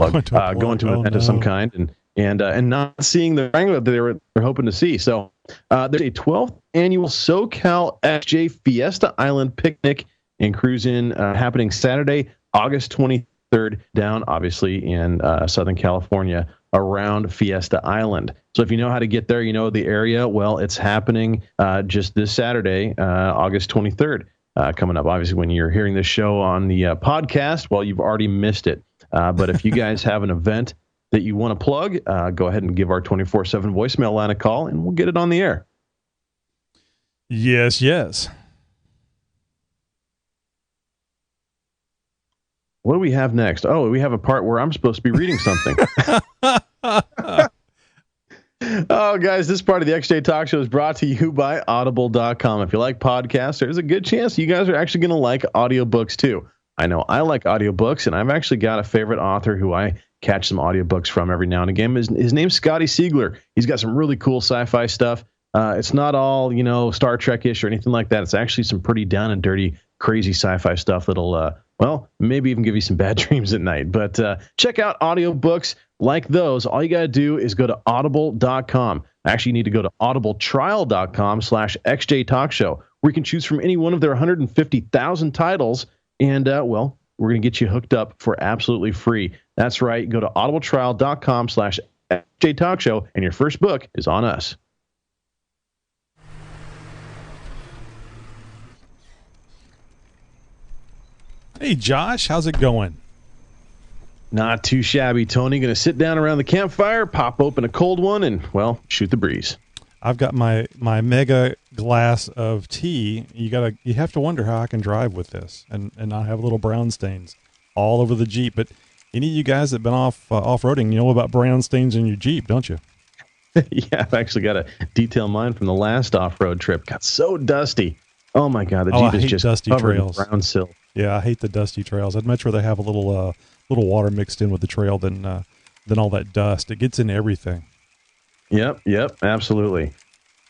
event of some kind, and not seeing the wrangler that they were hoping to see. So there's a 12th annual SoCal XJ Fiesta Island Picnic and Cruise-In happening Saturday, August 23rd, down obviously in Southern California, around Fiesta Island. So if you know how to get there, you know the area, well, it's happening just this Saturday, August 23rd, coming up. Obviously, when you're hearing this show on the podcast, well, you've already missed it. But if you guys have an event that you want to plug, go ahead and give our 24/7 voicemail line a call, and we'll get it on the air. Yes, yes. What do we have next? Oh, we have a part where I'm supposed to be reading something. Oh, guys, this part of the XJ Talk Show is brought to you by Audible.com. If you like podcasts, there's a good chance you guys are actually going to like audiobooks too. I know I like audiobooks, and I've actually got a favorite author who I catch some audiobooks from every now and again. His name's Scotty Siegler. He's got some really cool sci-fi stuff. It's not all, Star Trek-ish or anything like that. It's actually some pretty down and dirty, crazy sci-fi stuff that'll, maybe even give you some bad dreams at night. But check out audiobooks like those. All you got to do is go to audible.com. Actually, you need to go to audibletrial.com/XJ Talk Show, where you can choose from any one of their 150,000 titles. And, we're going to get you hooked up for absolutely free. That's right. Go to audibletrial.com/XJ Talk Show, and your first book is on us. Hey, Josh, how's it going? Not too shabby, Tony. Going to sit down around the campfire, pop open a cold one, and, shoot the breeze. I've got my mega glass of tea. You have to wonder how I can drive with this and not have little brown stains all over the Jeep. But any of you guys that have been off-roading, you know about brown stains in your Jeep, don't you? Yeah, I've actually got to detail mine from the last off-road trip. Got so dusty. Oh my God, the Jeep is just dusty covered trails. in brown silt. Yeah, I hate the dusty trails. I'd much rather have a little water mixed in with the trail than all that dust. It gets into everything. Yep, absolutely.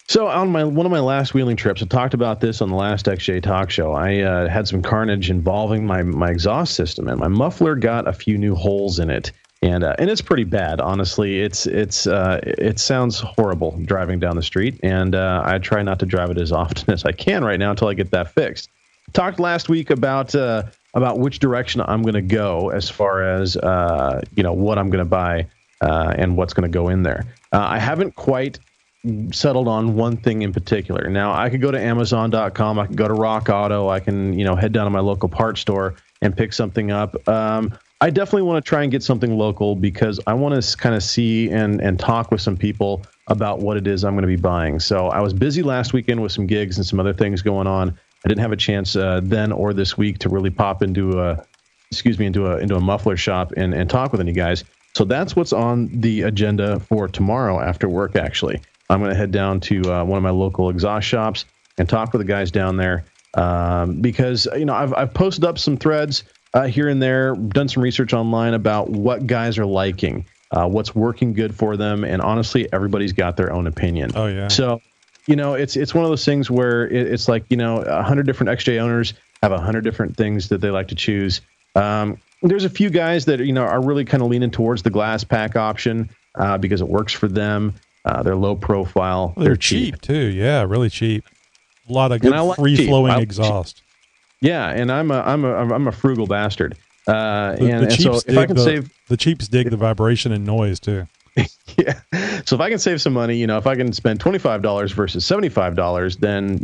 So on one of my last wheeling trips, I talked about this on the last XJ Talk Show. I had some carnage involving my exhaust system, and my muffler got a few new holes in it. And it's pretty bad, honestly. It sounds horrible driving down the street, and I try not to drive it as often as I can right now until I get that fixed. Talked last week about which direction I'm going to go as far as what I'm going to buy and what's going to go in there. I haven't quite settled on one thing in particular. Now, I could go to Amazon.com, I could go to Rock Auto, I can head down to my local parts store and pick something up. I definitely want to try and get something local because I want to kind of see and talk with some people about what it is I'm going to be buying. So I was busy last weekend with some gigs and some other things going on. I didn't have a chance then or this week to really pop into a muffler shop and talk with any guys. So that's what's on the agenda for tomorrow after work, actually. I'm going to head down to one of my local exhaust shops and talk with the guys down there because I've posted up some threads here and there, done some research online about what guys are liking, what's working good for them, and honestly, everybody's got their own opinion. Oh yeah. So, it's one of those things where it's like 100 different XJ owners have 100 different things that they like to choose. There's a few guys that are really kind of leaning towards the glass pack option because it works for them. They're low profile. Well, they're cheap too. Yeah, really cheap. A lot of good free flowing exhaust. Yeah, and I'm a frugal bastard. So if I can save, the cheaps dig the vibration and noise too. Yeah. So if I can save some money, if I can spend $25 versus $75, then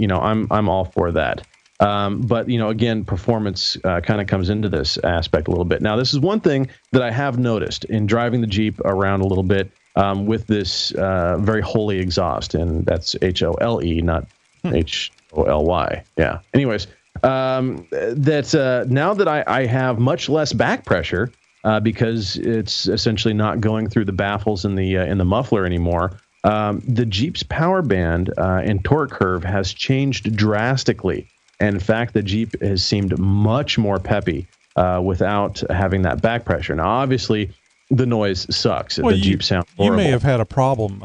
I'm all for that. But again, performance kind of comes into this aspect a little bit. Now, this is one thing that I have noticed in driving the Jeep around a little bit with this very holy exhaust, and that's HOLE, not HOLY. Yeah. Anyways. That now that I have much less back pressure because it's essentially not going through the baffles in the muffler anymore, the Jeep's power band and torque curve has changed drastically. And in fact, the Jeep has seemed much more peppy without having that back pressure. Now, obviously, the noise sucks. Well, the Jeep sounds horrible. You may have had a problem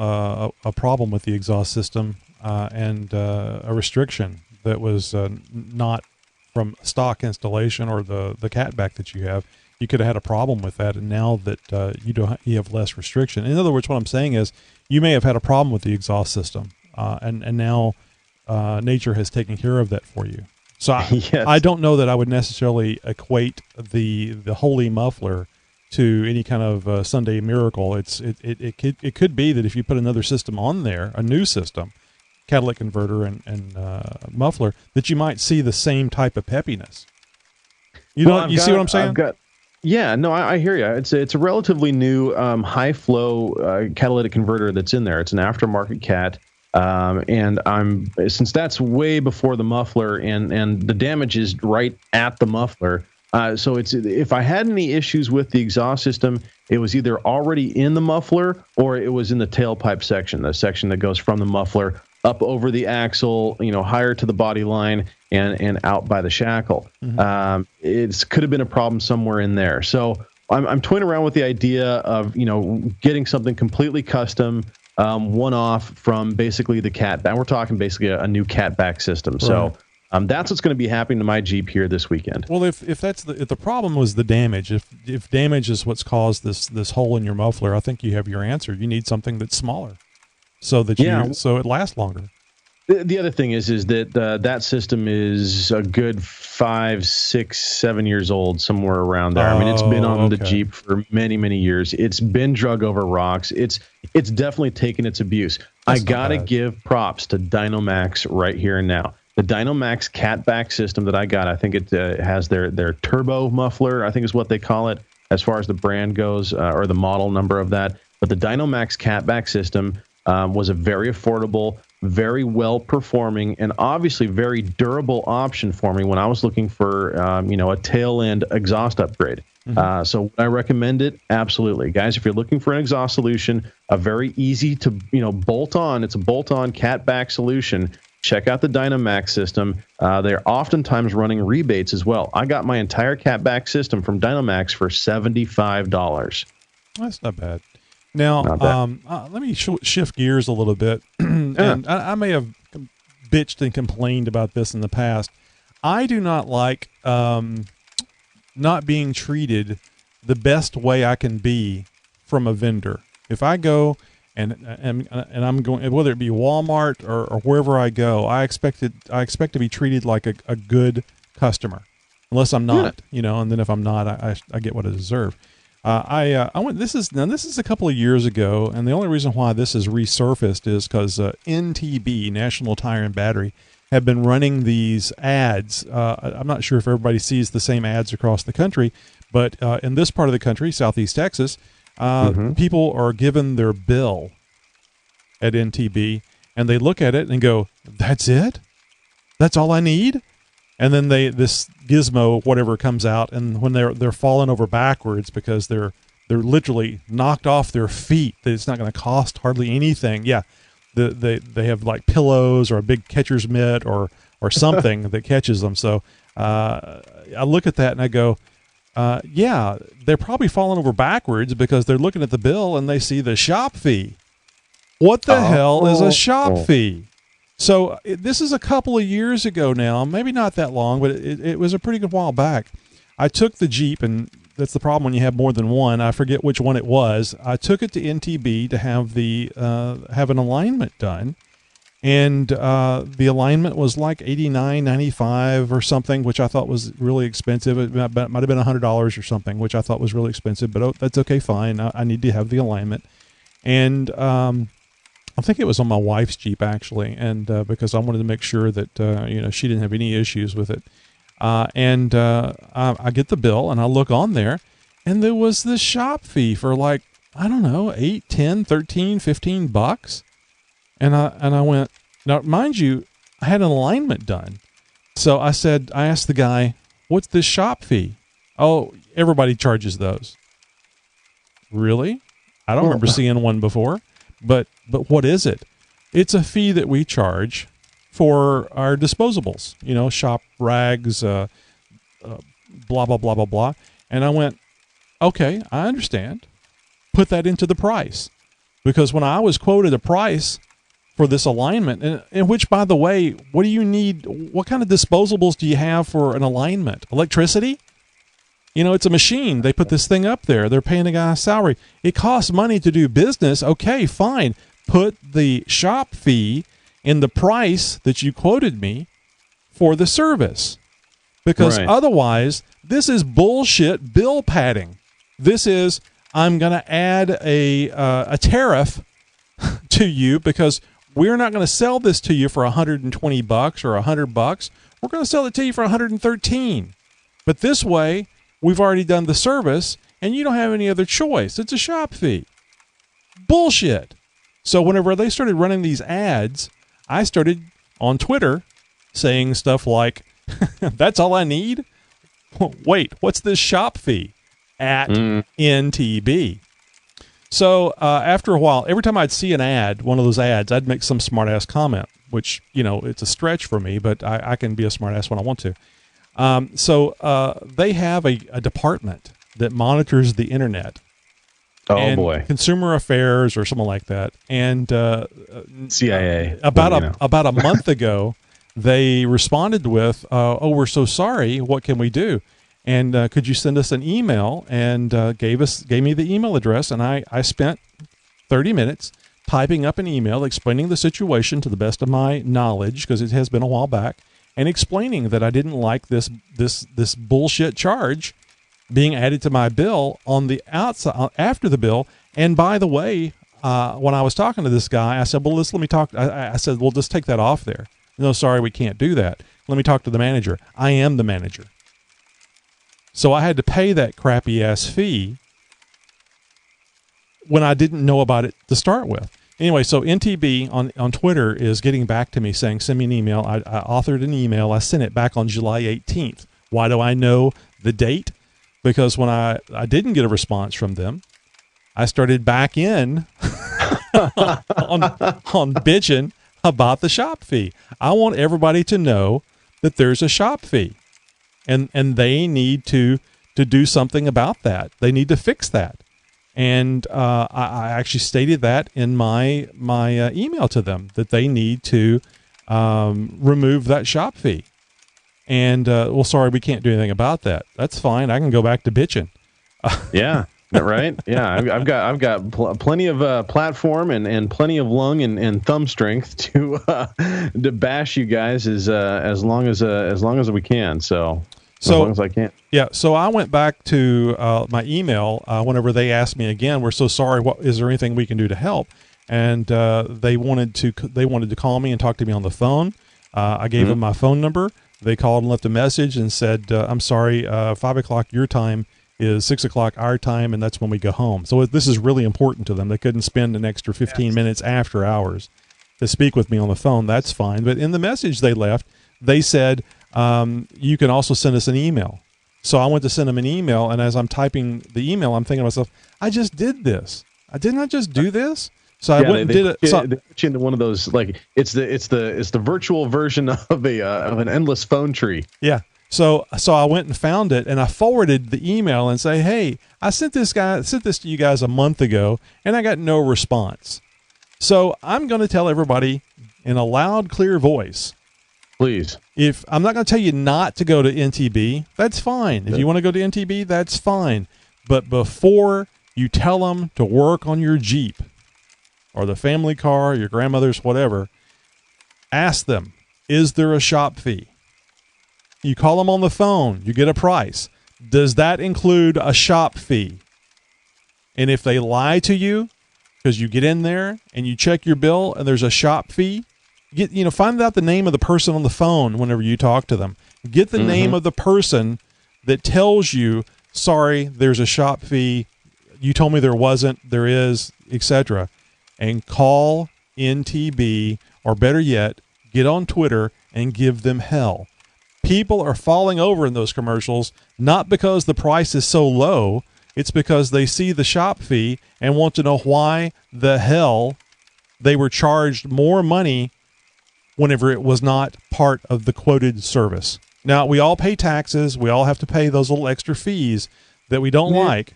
with the exhaust system and a restriction that was not from stock installation or the catback that you have. You could have had a problem with that, and now that you have less restriction. In other words, what I'm saying is you may have had a problem with the exhaust system, and now nature has taken care of that for you. So I don't know that I would necessarily equate the holy muffler to any kind of Sunday miracle. It could be that if you put another system on there, a new system, catalytic converter and muffler, that you might see the same type of peppiness. You see what I'm saying? I hear you. It's a relatively new high flow catalytic converter that's in there. It's an aftermarket cat, and since that's way before the muffler and the damage is right at the muffler. So if I had any issues with the exhaust system, it was either already in the muffler or it was in the tailpipe section, the section that goes from the muffler up over the axle, higher to the body line and out by the shackle. Mm-hmm. It could have been a problem somewhere in there. So I'm toying around with the idea of, getting something completely custom, one-off from basically the catback. We're talking basically a new catback system. Right. So that's what's going to be happening to my Jeep here this weekend. Well, if the problem was the damage, if damage is what's caused this hole in your muffler, I think you have your answer. You need something that's smaller, so that so it lasts longer. The other thing is that that system is a good 5, 6, 7 years old, somewhere around there. I mean, it's been on the Jeep for many, many years. It's been drug over rocks. It's definitely taken its abuse. I gotta give props to Dynomax right here and now. The Dynomax catback system that I got, I think it has their turbo muffler, I think is what they call it, as far as the brand goes, or the model number of that. But the Dynomax catback system was a very affordable, very well-performing, and obviously very durable option for me when I was looking for, a tail-end exhaust upgrade. Mm-hmm. So would I recommend it? Absolutely. Guys, if you're looking for an exhaust solution, a very easy to, bolt on, it's a bolt-on catback solution, check out the Dynomax system. They're oftentimes running rebates as well. I got my entire catback system from Dynomax for $75. That's not bad. Now, let me shift gears a little bit. And I may have bitched and complained about this in the past. I do not like not being treated the best way I can be from a vendor. If I go and I'm going, whether it be Walmart or wherever I go, I expect to be treated like a good customer, unless I'm not, and then if I'm not, I get what I deserve. I went, this is a couple of years ago, and the only reason why this has resurfaced is because NTB, National Tire and Battery, have been running these ads. I'm not sure if everybody sees the same ads across the country, but in this part of the country, Southeast Texas, people are given their bill at NTB, and they look at it and go, "That's it? That's all I need?" And then this gizmo, whatever, comes out, and when they're falling over backwards because they're literally knocked off their feet, that it's not going to cost hardly anything. Yeah, they have like pillows or a big catcher's mitt or something that catches them. So I look at that and I go, yeah, they're probably falling over backwards because they're looking at the bill and they see the shop fee. What the hell is a shop fee? So this is a couple of years ago now, maybe not that long, but it was a pretty good while back. I took the Jeep, and that's the problem when you have more than one. I forget which one it was. I took it to NTB to have have an alignment done, and the alignment was like $89.95 or something, which I thought was really expensive. It might have been $100 or something, which I thought was really expensive, but that's okay, fine. I need to have the alignment, and I think it was on my wife's Jeep, actually, and because I wanted to make sure that she didn't have any issues with it. I get the bill, and I look on there, and there was this shop fee for like, I don't know, $8, $10, $13, $15. And I went, now, mind you, I had an alignment done. So I asked the guy, "What's this shop fee?" "Oh, everybody charges those." Really? I don't remember seeing one before. But what is it? It's a fee that we charge for our disposables, shop rags, blah, blah, blah, blah, blah. And I went, okay, I understand. Put that into the price. Because when I was quoted a price for this alignment, in which, by the way, what do you need? What kind of disposables do you have for an alignment? Electricity? It's a machine. They put this thing up there. They're paying a guy a salary. It costs money to do business. Okay, fine. Put the shop fee in the price that you quoted me for the service. Because otherwise, this is bullshit bill padding. This is, I'm going to add a tariff to you because we're not going to sell this to you for $120 or $100. We're going to sell it to you for $113. But this way, we've already done the service, and you don't have any other choice. It's a shop fee. Bullshit. So whenever they started running these ads, I started on Twitter saying stuff like, "That's all I need? Wait, what's this shop fee?" at NTB. So after a while, every time I'd see an ad, one of those ads, I'd make some smart-ass comment, which, it's a stretch for me, but I can be a smart-ass when I want to. So they have a department that monitors the internet. Oh, boy. Consumer Affairs or something like that. And CIA. About a month ago, they responded with, "Oh, we're so sorry. What can we do? And could you send us an email?" And gave me the email address. And I spent 30 minutes typing up an email explaining the situation to the best of my knowledge, because it has been a while back, and explaining that I didn't like this bullshit charge being added to my bill on the outside after the bill. And by the way, when I was talking to this guy, I said, "Well, let me talk." I said, "Well, just take that off there." "No, sorry, we can't do that. Let me talk to the manager." I am the manager. So I had to pay that crappy ass fee when I didn't know about it to start with. Anyway, so NTB on Twitter is getting back to me saying, "Send me an email." I authored an email. I sent it back on July 18th. Why do I know the date? Because when I didn't get a response from them, I started back in on bitching about the shop fee. I want everybody to know that there's a shop fee, and they need to do something about that. They need to fix that. And I actually stated that in my email to them, that they need to remove that shop fee. And, well, sorry, we can't do anything about that. That's fine. I can go back to bitching. Yeah. Right. Yeah. I've got plenty of platform and plenty of lung and thumb strength to bash you guys as long as we can. So as long as I can. Yeah. So I went back to my email whenever they asked me again. We're so sorry. What is there anything we can do to help? And they wanted to call me and talk to me on the phone. I gave them my phone number. They called and left a message and said, "I'm sorry. 5:00 your time is 6:00 our time, and that's when we go home." So this is really important to them. They couldn't spend an extra 15 minutes after hours to speak with me on the phone. That's fine. But in the message they left, they said, you can also send us an email. So I went to send them an email, and as I'm typing the email, I'm thinking to myself, I just did this. Didn't I just do this? So I went and did it. They put you into one of those, like it's the virtual version of an endless phone tree. Yeah. So I went and found it, and I forwarded the email and say, "Hey, I sent this to you guys a month ago, and I got no response." So I'm going to tell everybody in a loud, clear voice, please. If I'm not going to tell you not to go to NTB, that's fine. If you want to go to NTB, that's fine. But before you tell them to work on your Jeep or the family car, your grandmother's, whatever, ask them, is there a shop fee? You call them on the phone, you get a price. Does that include a shop fee? And if they lie to you, because you get in there and you check your bill and there's a shop fee, find out the name of the person on the phone whenever you talk to them. Get the name of the person that tells you, sorry, there's a shop fee. You told me there wasn't, there is, etc. And call NTB, or better yet, get on Twitter and give them hell. People are falling over in those commercials, not because the price is so low. It's because they see the shop fee and want to know why the hell they were charged more money whenever it was not part of the quoted service. Now, we all pay taxes. We all have to pay those little extra fees that we don't like.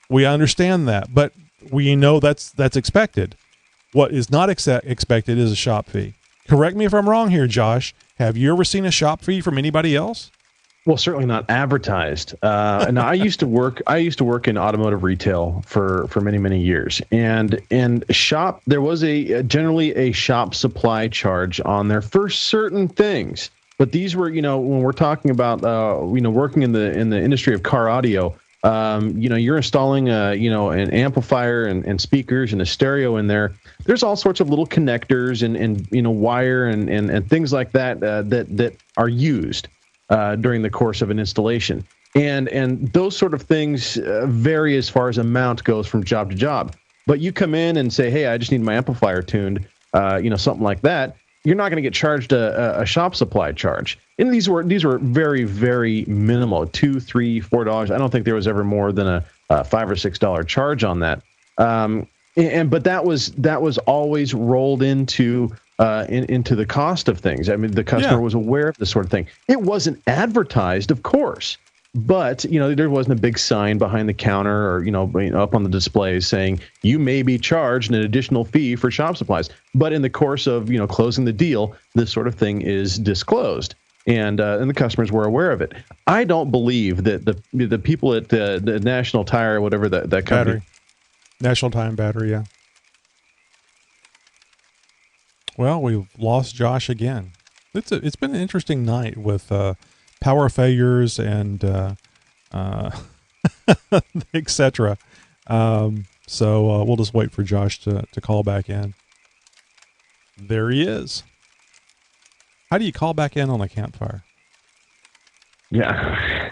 We understand that, but we know that's expected. What is not expected is a shop fee. Correct me if I'm wrong here, Josh. Have you ever seen a shop fee from anybody else? Well, certainly not advertised. And I used to work in automotive retail for many years, and there was generally a shop supply charge on there for certain things. But these were, when we're talking about working in the industry of car audio, you're installing an amplifier and speakers and a stereo in there. There's all sorts of little connectors and wire and things like that that are used during the course of an installation. And those sort of things vary as far as amount goes from job to job. But you come in and say, hey, I just need my amplifier tuned, something like that. You're not going to get charged a shop supply charge. And these were very, very minimal, $2, $3, $4. I don't think there was ever more than a $5 or $6 charge on that. But that was always rolled into the cost of things. I mean, the customer was aware of this sort of thing. It wasn't advertised, of course, but there wasn't a big sign behind the counter or up on the displays saying you may be charged an additional fee for shop supplies. But in the course of closing the deal, this sort of thing is disclosed, and the customers were aware of it. I don't believe that the people at the National Tire, whatever that company. Battery. National Time Battery, yeah. Well, we've lost Josh again. It's been an interesting night with power failures and etc. So we'll just wait for Josh to call back in. There he is. How do you call back in on a campfire? Yeah.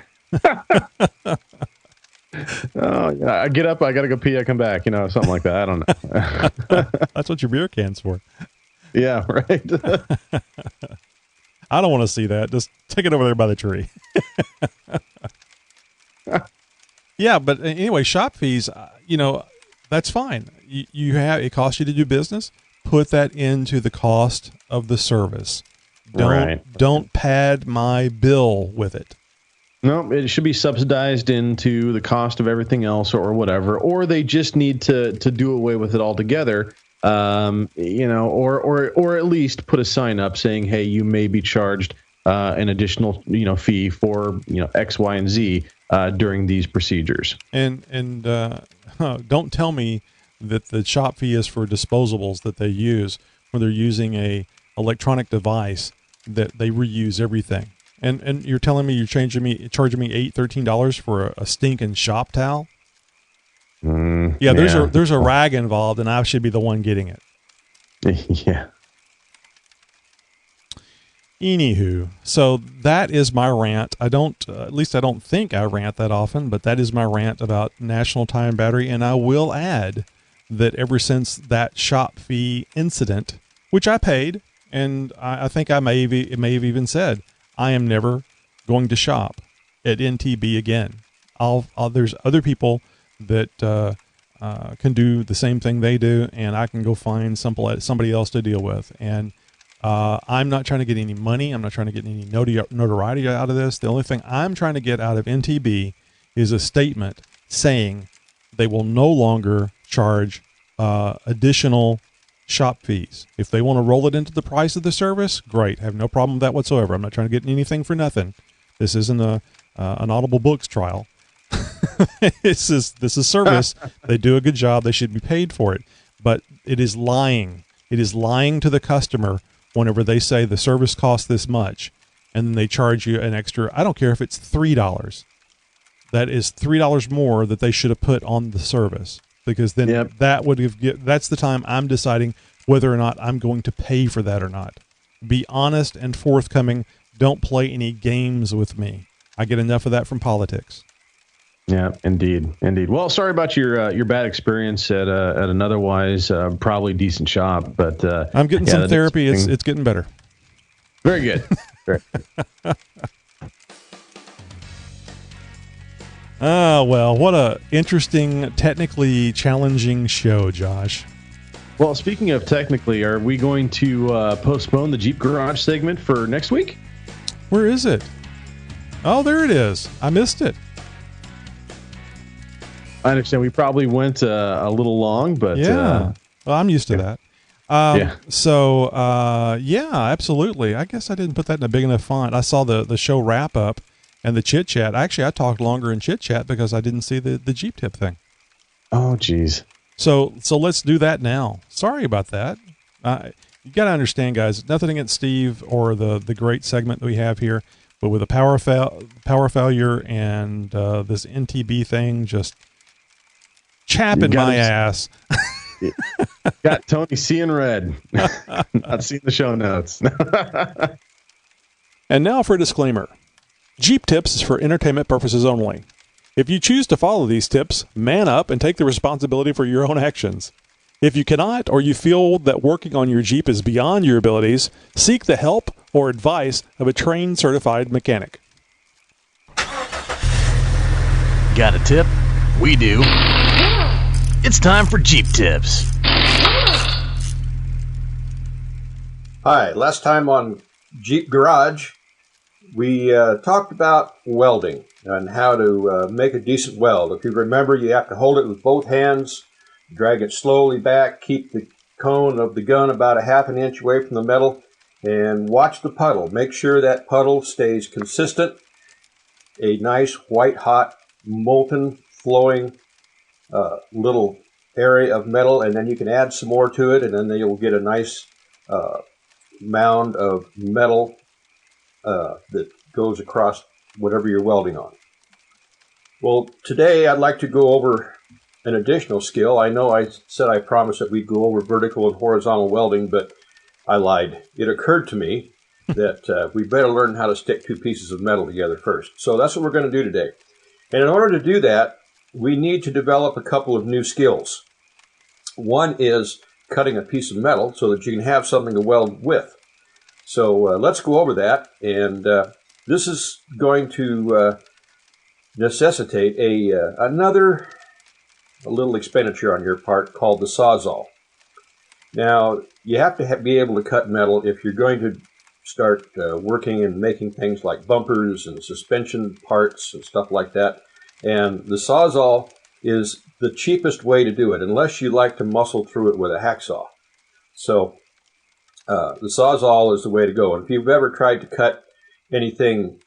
Oh, yeah. I get up, I gotta go pee, I come back, something like that. I don't know. That's what your beer can's for. Yeah, right. I don't want to see that. Just take it over there by the tree. Yeah, but anyway, shop fees, that's fine. It costs you to do business. Put that into the cost of the service. Don't pad my bill with it. No, it should be subsidized into the cost of everything else or whatever, or they just need to do away with it altogether, or at least put a sign up saying, hey, you may be charged an additional fee for X, Y, and Z during these procedures. And don't tell me that the shop fee is for disposables that they use when they're using a electronic device that they reuse everything. And you're telling me you're charging me $13 for a stinking shop towel? Yeah, there's a rag involved, and I should be the one getting it. Yeah. Anywho, so that is my rant. At least I don't think I rant that often, but that is my rant about National Tire and Battery. And I will add that ever since that shop fee incident, which I paid, and I think it may have even said, I am never going to shop at NTB again. There's other people that can do the same thing they do, and I can go find somebody else to deal with. And I'm not trying to get any money. I'm not trying to get any notoriety out of this. The only thing I'm trying to get out of NTB is a statement saying they will no longer charge additional shop fees. If they want to roll it into the price of the service, great. I have no problem with that whatsoever. I'm not trying to get anything for nothing. This isn't an Audible Books trial. This is service. They do a good job. They should be paid for it. But it is lying. It is lying to the customer whenever they say the service costs this much, and then they charge you an extra. I don't care if it's $3. That is $3 more that they should have put on the service, because then that would have that's the time I'm deciding whether or not I'm going to pay for that or not. Be honest and forthcoming. Don't play any games with me. I get enough of that from politics. Yeah, indeed. Well, sorry about your bad experience at an otherwise probably decent shop, but I'm getting some therapy. It's getting better. Very good. Very good. Well, what a interesting, technically challenging show, Josh. Well, speaking of technically, are we going to postpone the Jeep Garage segment for next week? Where is it? Oh, there it is. I missed it. I understand we probably went a little long, but well, I'm used to that. So, absolutely. I guess I didn't put that in a big enough font. I saw the show wrap up and the chit chat. Actually, I talked longer in chit chat because I didn't see the Jeep tip thing. Oh, geez. So let's do that now. Sorry about that. You got to understand, guys. Nothing against Steve or the great segment that we have here, but with a power failure and this NTB thing just chapping my ass. Got Tony seeing red. Not seeing the show notes. And now for a disclaimer. Jeep Tips is for entertainment purposes only. If you choose to follow these tips, man up and take the responsibility for your own actions. If you cannot, or you feel that working on your Jeep is beyond your abilities, seek the help or advice of a trained certified mechanic. Got a tip? We do. It's time for Jeep Tips. Hi, last time on Jeep Garage, we talked about welding and how to make a decent weld. If you remember, you have to hold it with both hands, drag it slowly back, keep the cone of the gun about a half an inch away from the metal, and watch the puddle. Make sure that puddle stays consistent. A nice, white, hot, molten, flowing little area of metal, and then you can add some more to it, and then you'll get a nice mound of metal that goes across whatever you're welding on. Well, today I'd like to go over an additional skill. I know I said I promised that we'd go over vertical and horizontal welding, but I lied. It occurred to me that we better learn how to stick two pieces of metal together first. So that's what we're going to do today. And in order to do that, we need to develop a couple of new skills. One is cutting a piece of metal so that you can have something to weld with. So let's go over that, and this is going to necessitate another little expenditure on your part called the Sawzall. Now, you have to be able to cut metal if you're going to start working and making things like bumpers and suspension parts and stuff like that. And the Sawzall is the cheapest way to do it, unless you like to muscle through it with a hacksaw. So the Sawzall is the way to go. And if you've ever tried to cut anything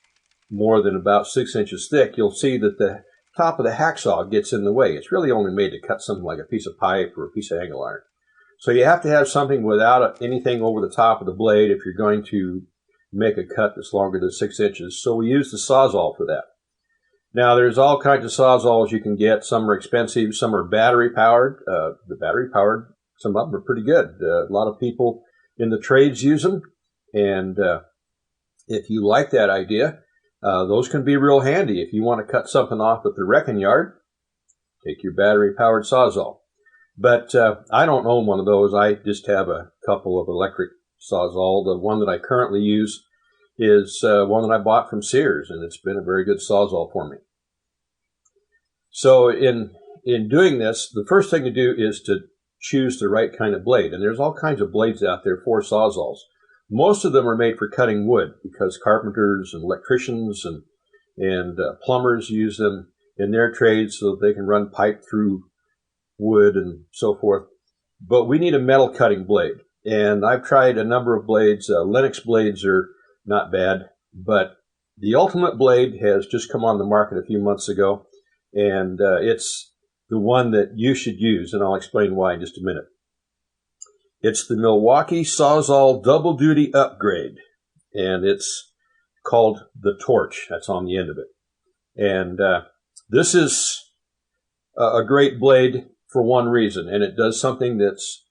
more than about 6 inches thick, you'll see that the top of the hacksaw gets in the way. It's really only made to cut something like a piece of pipe or a piece of angle iron. So you have to have something without anything over the top of the blade if you're going to make a cut that's longer than 6 inches. So we use the Sawzall for that. Now, there's all kinds of Sawzalls you can get. Some are expensive, some are battery powered. The battery powered, some of them are pretty good. A lot of people in the trades use them, and if you like that idea, those can be real handy. If you want to cut something off at the wrecking yard, take your battery powered Sawzall. But I don't own one of those. I just have a couple of electric Sawzall. The one that I currently use is one that I bought from Sears, and it's been a very good Sawzall for me. So in doing this, the first thing to do is to choose the right kind of blade. And there's all kinds of blades out there for Sawzalls. Most of them are made for cutting wood because carpenters and electricians and plumbers use them in their trades so that they can run pipe through wood and so forth. But we need a metal cutting blade. And I've tried a number of blades. Lennox blades are not bad, but the Ultimate blade has just come on the market a few months ago, and it's the one that you should use, and I'll explain why in just a minute. It's the Milwaukee Sawzall Double Duty Upgrade, and it's called the Torch. That's on the end of it. And this is a great blade for one reason, and it does something that's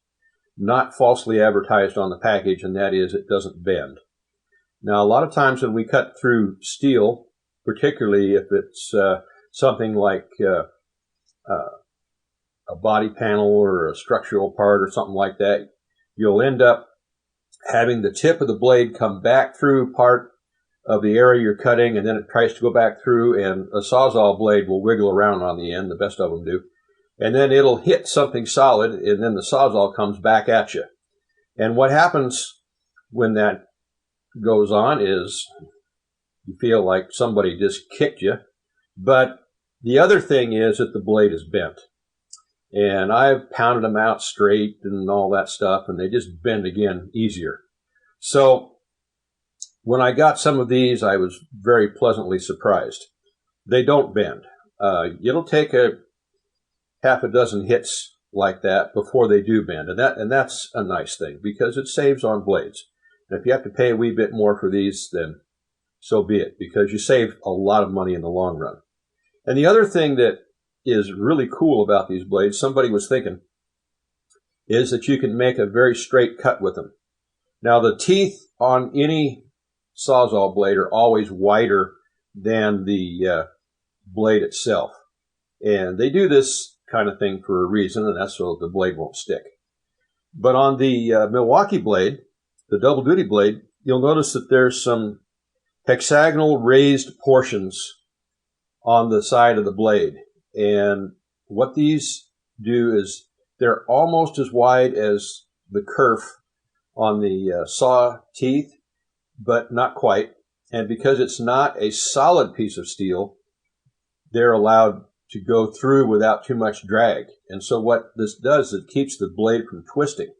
not falsely advertised on the package, and that is it doesn't bend. Now, a lot of times when we cut through steel, particularly if it's something like a body panel or a structural part or something like that, you'll end up having the tip of the blade come back through part of the area you're cutting, and then it tries to go back through, and a Sawzall blade will wiggle around on the end, the best of them do, and then it'll hit something solid, and then the Sawzall comes back at you. And what happens when that goes on is you feel like somebody just kicked you, but the other thing is that the blade is bent. And I've pounded them out straight and all that stuff, and they just bend again easier. So when I got some of these, I was very pleasantly surprised. They don't bend. It'll take a half a dozen hits like that before they do bend, and that's a nice thing because it saves on blades. And if you have to pay a wee bit more for these, then so be it, because you save a lot of money in the long run. And the other thing that is really cool about these blades, somebody was thinking, is that you can make a very straight cut with them. Now, the teeth on any Sawzall blade are always wider than the blade itself. And they do this kind of thing for a reason, and that's so the blade won't stick. But on the Milwaukee blade, the double duty blade, you'll notice that there's some hexagonal raised portions on the side of the blade. And what these do is they're almost as wide as the kerf on the saw teeth, but not quite. And because it's not a solid piece of steel, they're allowed to go through without too much drag. And so what this does is it keeps the blade from twisting.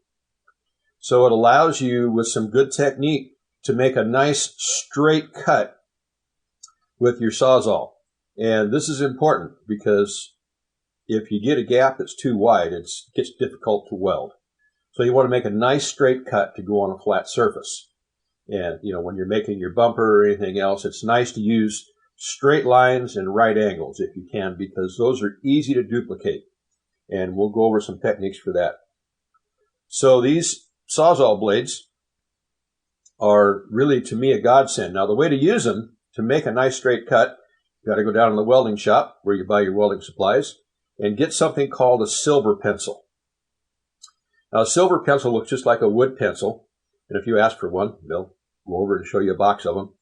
So it allows you, with some good technique, to make a nice straight cut with your Sawzall. And this is important because if you get a gap that's too wide, it gets difficult to weld. So you want to make a nice straight cut to go on a flat surface. And, you know, when you're making your bumper or anything else, it's nice to use straight lines and right angles if you can, because those are easy to duplicate. And we'll go over some techniques for that. So these Sawzall blades are really, to me, a godsend. Now, the way to use them to make a nice straight cut, you got to go down to the welding shop where you buy your welding supplies and get something called a silver pencil. Now, a silver pencil looks just like a wood pencil, and if you ask for one, they'll go over and show you a box of them.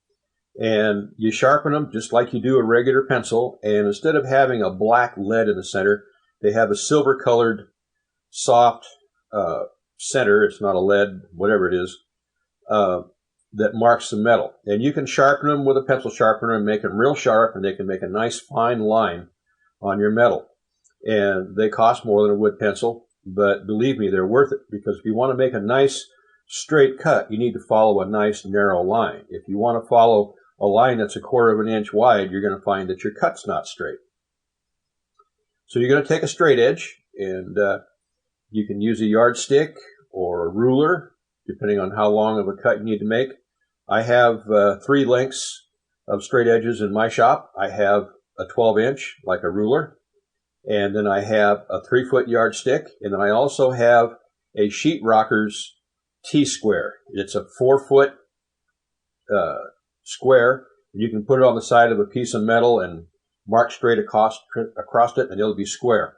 And you sharpen them just like you do a regular pencil, and instead of having a black lead in the center, they have a silver-colored, soft center. It's not a lead, whatever it is, that marks the metal. And you can sharpen them with a pencil sharpener and make them real sharp, and they can make a nice fine line on your metal. And they cost more than a wood pencil, but believe me, they're worth it, because if you want to make a nice straight cut, you need to follow a nice narrow line. If you want to follow a line that's 1/4 of an inch wide, you're going to find that your cut's not straight. So you're going to take a straight edge, and you can use a yardstick or a ruler, depending on how long of a cut you need to make. I have 3 lengths of straight edges in my shop. I have a 12-inch, like a ruler, and then I have a 3-foot yardstick, and then I also have a sheetrocker's T-square. It's a 4-foot square. You can put it on the side of a piece of metal and mark straight across it, and it'll be square.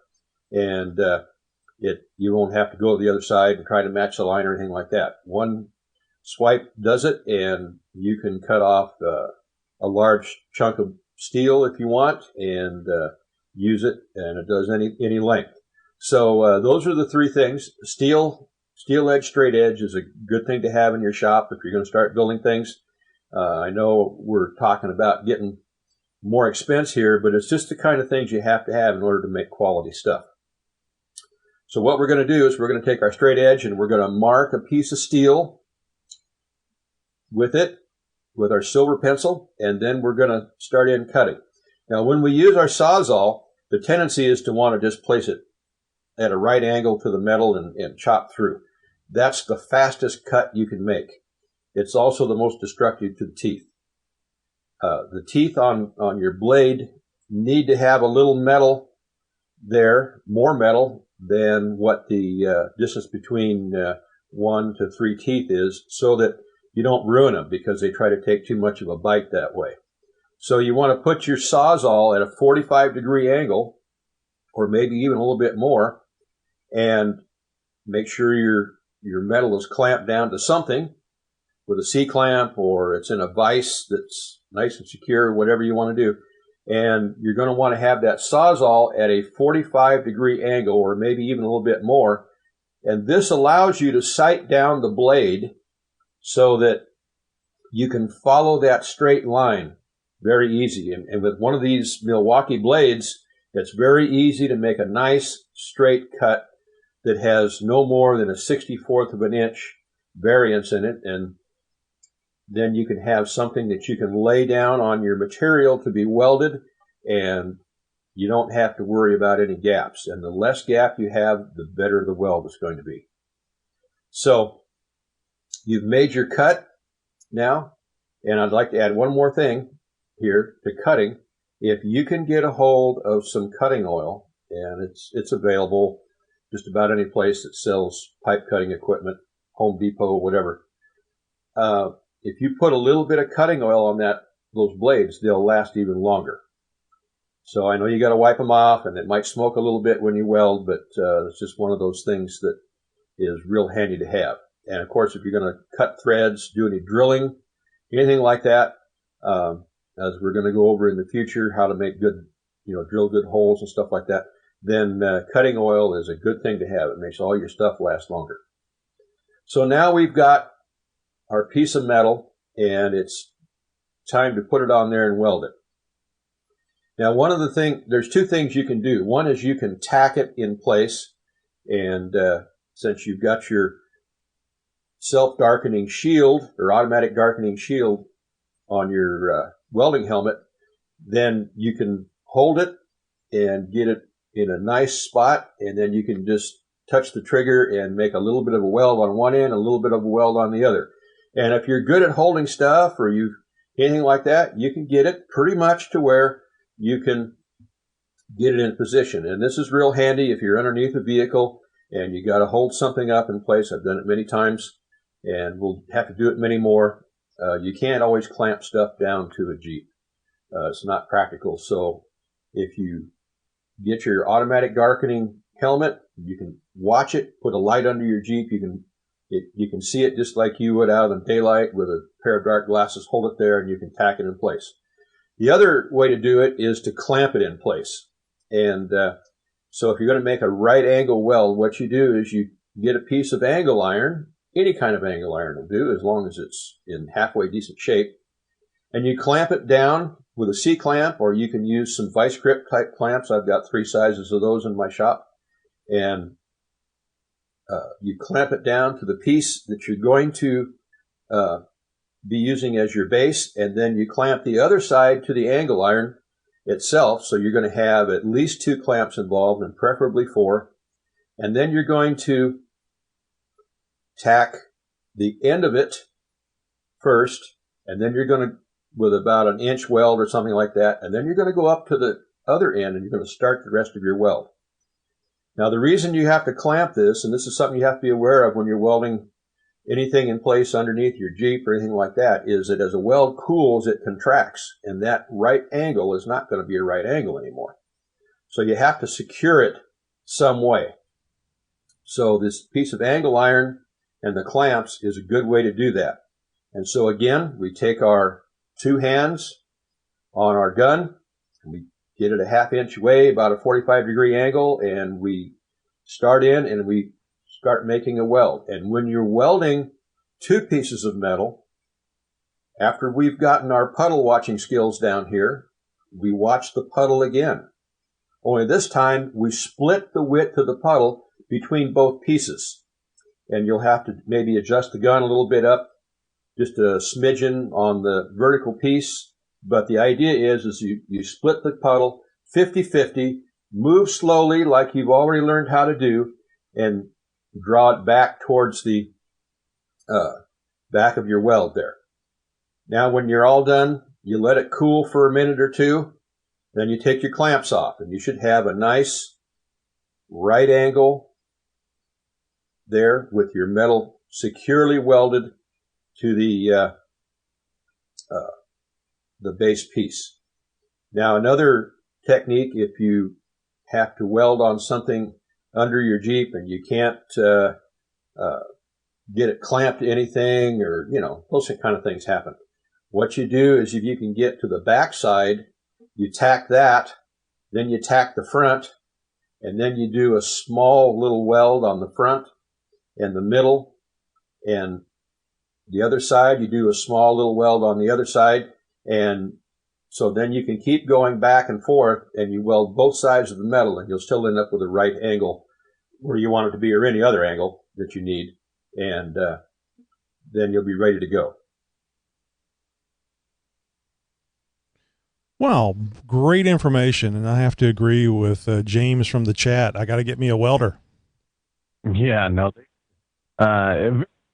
And you won't have to go to the other side and try to match the line or anything like that. One swipe does it, and you can cut off a large chunk of steel if you want, and use it, and it does any length. So those are the 3 things. Steel edge, straight edge is a good thing to have in your shop if you're going to start building things. I know we're talking about getting more expense here, but it's just the kind of things you have to have in order to make quality stuff. So what we're going to do is we're going to take our straight edge and we're going to mark a piece of steel with it, with our silver pencil, and then we're going to start in cutting. Now, when we use our Sawzall, the tendency is to want to just place it at a right angle to the metal and chop through. That's the fastest cut you can make. It's also the most destructive to the teeth. The teeth on your blade need to have a little metal there, more metal than what the distance between 1 to 3 teeth is, so that you don't ruin them, because they try to take too much of a bite that way. So you want to put your Sawzall at a 45-degree angle, or maybe even a little bit more, and make sure your metal is clamped down to something with a C-clamp, or it's in a vise that's nice and secure, whatever you want to do. And you're going to want to have that Sawzall at a 45-degree angle, or maybe even a little bit more. And this allows you to sight down the blade so that you can follow that straight line very easy. And with one of these Milwaukee blades, it's very easy to make a nice straight cut that has no more than a 64th of an inch variance in it. And then you can have something that you can lay down on your material to be welded, and you don't have to worry about any gaps. And the less gap you have, the better the weld is going to be. So you've made your cut now, and I'd like to add one more thing here to cutting. If you can get a hold of some cutting oil, and it's available just about any place that sells pipe cutting equipment, Home Depot, whatever. If you put a little bit of cutting oil on those blades, they'll last even longer. So I know you got to wipe them off, and it might smoke a little bit when you weld, but it's just one of those things that is real handy to have. And of course, if you're going to cut threads, do any drilling, anything like that, as we're going to go over in the future, how to make good, drill good holes and stuff like that, then cutting oil is a good thing to have. It makes all your stuff last longer. So now we've got our piece of metal, and it's time to put it on there and weld it. Now, there's 2 things you can do. One is you can tack it in place, and since you've got your self-darkening shield or automatic darkening shield on your welding helmet, then you can hold it and get it in a nice spot, and then you can just touch the trigger and make a little bit of a weld on one end, a little bit of a weld on the other. And if you're good at holding stuff, or anything like that, you can get it pretty much to where you can get it in position. And this is real handy if you're underneath a vehicle and you got to hold something up in place. I've done it many times, and we'll have to do it many more. You can't always clamp stuff down to a Jeep. It's not practical. So if you get your automatic darkening helmet, you can watch it, put a light under your Jeep. You can see it just like you would out in daylight with a pair of dark glasses. Hold it there, and you can tack it in place. The other way to do it is to clamp it in place. And so if you're going to make a right angle weld, what you do is you get a piece of angle iron. Any kind of angle iron will do, as long as it's in halfway decent shape. And you clamp it down with a C-clamp, or you can use some vice grip type clamps. I've got 3 sizes of those in my shop. And you clamp it down to the piece that you're going to be using as your base, and then you clamp the other side to the angle iron itself. So you're going to have at least 2 clamps involved, and preferably 4. And then you're going to tack the end of it first, and then you're going to, with about an inch weld or something like that, and then you're going to go up to the other end and you're going to start the rest of your weld. Now, the reason you have to clamp this, and this is something you have to be aware of when you're welding anything in place underneath your Jeep or anything like that, is that as a weld cools, it contracts, and that right angle is not going to be a right angle anymore. So you have to secure it some way. So this piece of angle iron and the clamps is a good way to do that. And so again, we take our 2 hands on our gun, and we get it a 1/2 inch away, about a 45-degree angle, and we start in and we start making a weld. And when you're welding 2 pieces of metal, after we've gotten our puddle watching skills down here, we watch the puddle again. Only this time, we split the width of the puddle between both pieces. And you'll have to maybe adjust the gun a little bit up, just a smidgen on the vertical piece. But the idea is you split the puddle 50-50, move slowly like you've already learned how to do, and draw it back towards the back of your weld there. Now, when you're all done, you let it cool for a minute or 2. Then you take your clamps off, and you should have a nice right angle there with your metal securely welded to the base piece. Now, another technique, if you have to weld on something under your Jeep and you can't get it clamped to anything, or, those kind of things happen. What you do is, if you can get to the back side, you tack that, then you tack the front, and then you do a small little weld on the front and the middle, and the other side, you do a small little weld on the other side, and so then you can keep going back and forth, and you weld both sides of the metal, and you'll still end up with a right angle where you want it to be, or any other angle that you need, and then you'll be ready to go. Well, great information, and I have to agree with James from the chat. I got to get me a welder. Yeah, no.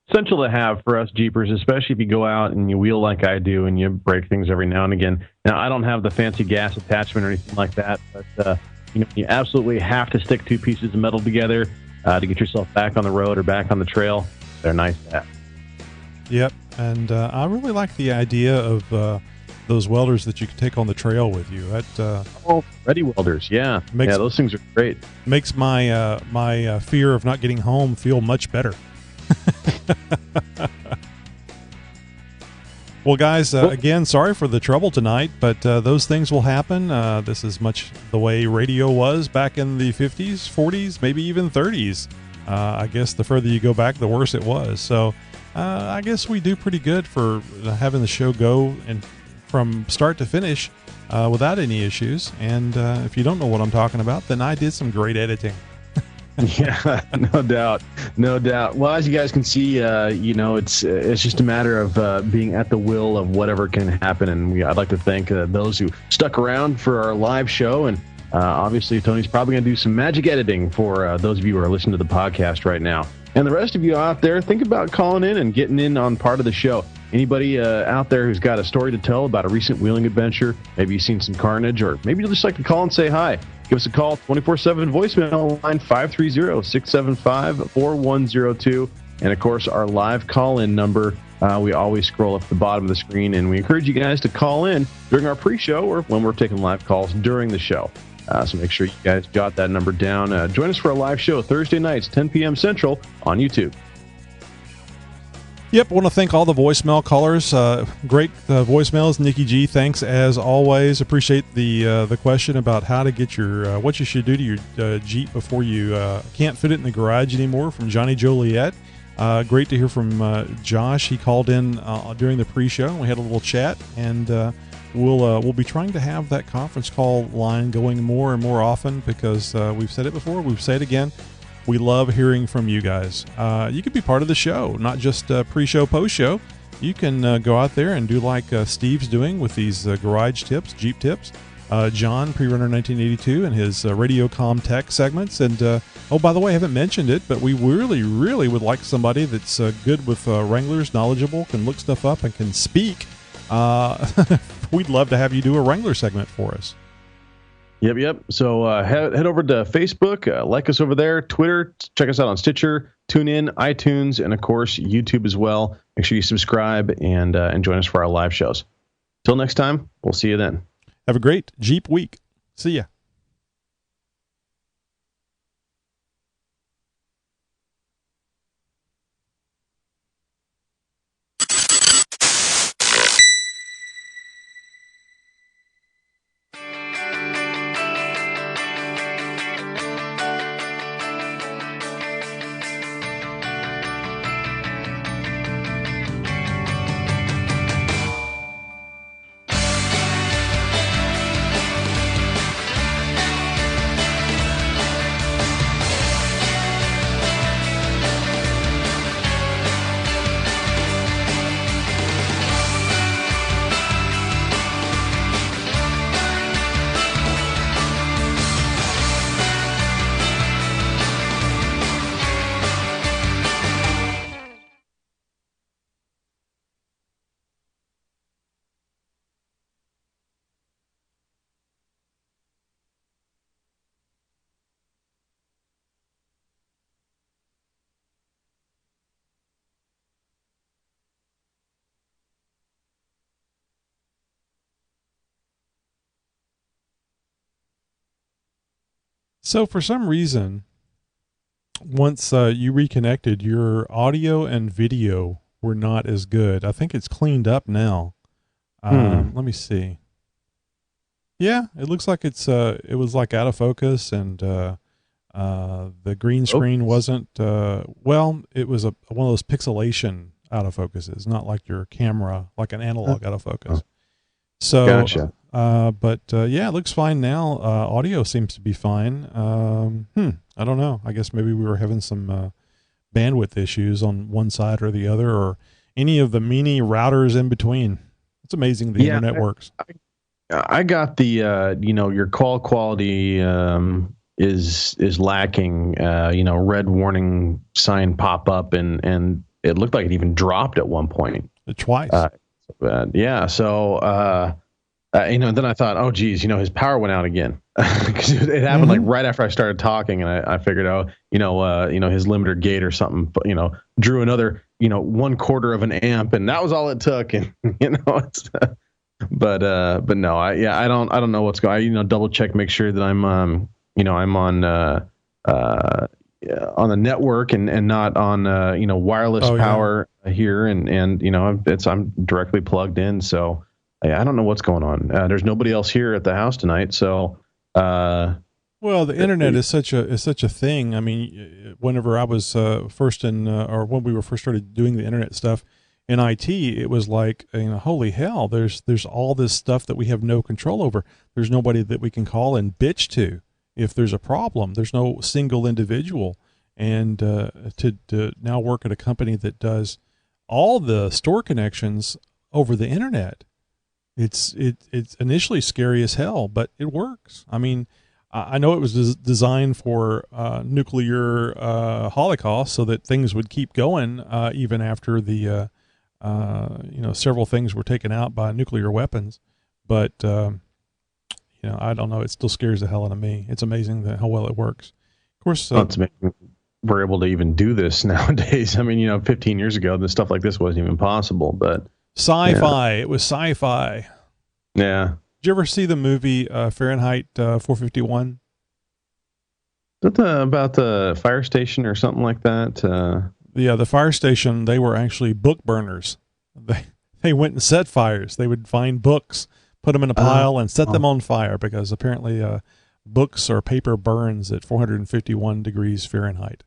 Essential to have for us Jeepers, especially if you go out and you wheel like I do and you break things every now and again. Now, I don't have the fancy gas attachment or anything like that, but you absolutely have to stick 2 pieces of metal together to get yourself back on the road or back on the trail. They're nice to have. Yep, and I really like the idea of those welders that you can take on the trail with you. That ready welders, yeah, those things are great. Makes my my fear of not getting home feel much better. Well, guys, again, sorry for the trouble tonight, but those things will happen. This is much the way radio was back in the 50s, 40s, maybe even 30s. I guess the further you go back, the worse it was. So I guess we do pretty good for having the show go and from start to finish without any issues. And if you don't know what I'm talking about, then I did some great editing. Yeah, no doubt. Well, as you guys can see, it's just a matter of being at the will of whatever can happen. And I'd like to thank those who stuck around for our live show. And obviously, Tony's probably going to do some magic editing for those of you who are listening to the podcast right now. And the rest of you out there, think about calling in and getting in on part of the show. Anybody out there who's got a story to tell about a recent wheeling adventure, maybe you've seen some carnage, or maybe you'd just like to call and say hi, give us a call, 24/7 voicemail line 530-675-4102. And, of course, our live call-in number, we always scroll up the bottom of the screen, and we encourage you guys to call in during our pre-show or when we're taking live calls during the show. So make sure you guys jot that number down. Join us for a live show Thursday nights, 10 p.m. Central on YouTube. Yep, I want to thank all the voicemail callers. Great voicemails. Nikki G, thanks as always. Appreciate the question about how to get your what you should do to your Jeep before you can't fit it in the garage anymore, from Johnny Joliet. Great to hear from Josh. He called in during the pre-show. We had a little chat, and we'll be trying to have that conference call line going more and more often, because we've said it before, we've said it again. We love hearing from you guys. You could be part of the show, not just pre-show, post-show. you can go out there and do like Steve's doing with these garage tips, Jeep tips. John, Pre-Runner 1982, and his Radiocom Tech segments. And, oh, by the way, I haven't mentioned it, but we really, really would like somebody that's good with Wranglers, knowledgeable, can look stuff up, and can speak. We'd love to have you do a Wrangler segment for us. Yep. So head over to Facebook, like us over there, Twitter, check us out on Stitcher, TuneIn, iTunes, and, of course, YouTube as well. Make sure you subscribe and join us for our live shows. Till next time, we'll see you then. Have a great Jeep week. See ya. So for some reason, once you reconnected, your audio and video were not as good. I think it's cleaned up now. Let me see. Yeah, it looks like it was like out of focus, and the green screen wasn't, well, it was one of those pixelation out of focuses, not like your camera, like an analog out of focus. So, gotcha. But yeah, it looks fine now. Audio seems to be fine. I don't know. I guess maybe we were having some bandwidth issues on one side or the other, or any of the mini routers in between. It's amazing the internet works. I got the your call quality is lacking. Red warning sign pop up, and it looked like it even dropped at one point. Twice. Yeah. So. Then I thought, oh, geez, his power went out again, because it happened like right after I started talking, and I figured, his limiter gate or something, drew another, 1/4 of an amp, and that was all it took, and but no, I don't know what's going. I double check, make sure that I'm on the network and not on wireless power here, and I'm directly plugged in, so. I don't know what's going on. There's nobody else here at the house tonight, so. Well, the internet is such a thing. I mean, whenever I was first or when we were first started doing the internet stuff in IT, it was like, holy hell, there's all this stuff that we have no control over. There's nobody that we can call and bitch to if there's a problem. There's no single individual, and to now work at a company that does all the store connections over the internet. It's initially scary as hell, but it works. I mean, I know it was designed for nuclear holocaust, so that things would keep going even after the several things were taken out by nuclear weapons. But I don't know. It still scares the hell out of me. It's amazing how well it works. Of course, it's amazing we're able to even do this nowadays. I mean, 15 years ago, this stuff like this wasn't even possible, but. Sci-fi. Yeah. It was sci-fi. Yeah. Did you ever see the movie Fahrenheit 451? Is that about the fire station or something like that? Yeah, the fire station, they were actually book burners. They went and set fires. They would find books, put them in a pile, and set them on fire, because apparently books or paper burns at 451 degrees Fahrenheit.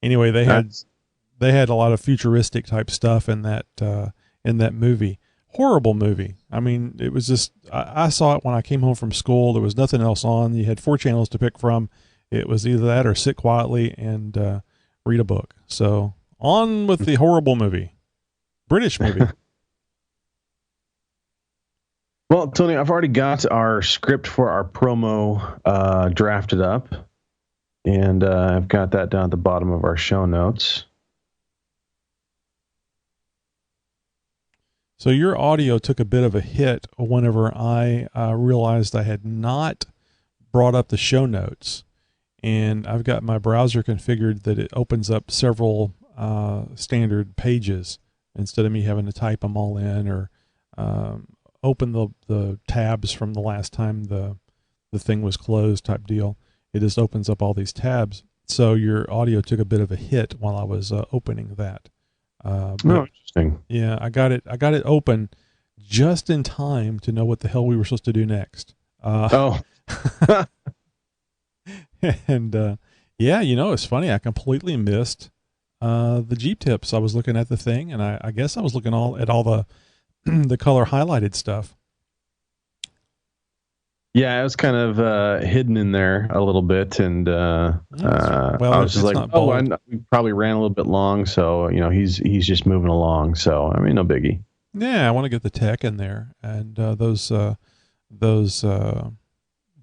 Anyway, they had a lot of futuristic type stuff in that movie. Horrible movie. I mean, it was just, I saw it when I came home from school. There was nothing else on. You had 4 channels to pick from. It was either that or sit quietly and read a book. So on with the horrible movie. British movie. Well, Tony, I've already got our script for our promo drafted up, and I've got that down at the bottom of our show notes. So your audio took a bit of a hit whenever I realized I had not brought up the show notes. And I've got my browser configured that it opens up several standard pages instead of me having to type them all in or open the tabs from the last time the thing was closed type deal. It just opens up all these tabs. So your audio took a bit of a hit while I was opening that. Interesting. Yeah, I got it open just in time to know what the hell we were supposed to do next. And yeah, it's funny. I completely missed the Jeep tips. I was looking at the thing, and I guess I was looking at all the the color highlighted stuff. Yeah, it was kind of hidden in there a little bit, and I was just like, we probably ran a little bit long, so he's just moving along. So I mean, no biggie. Yeah, I want to get the tech in there, and those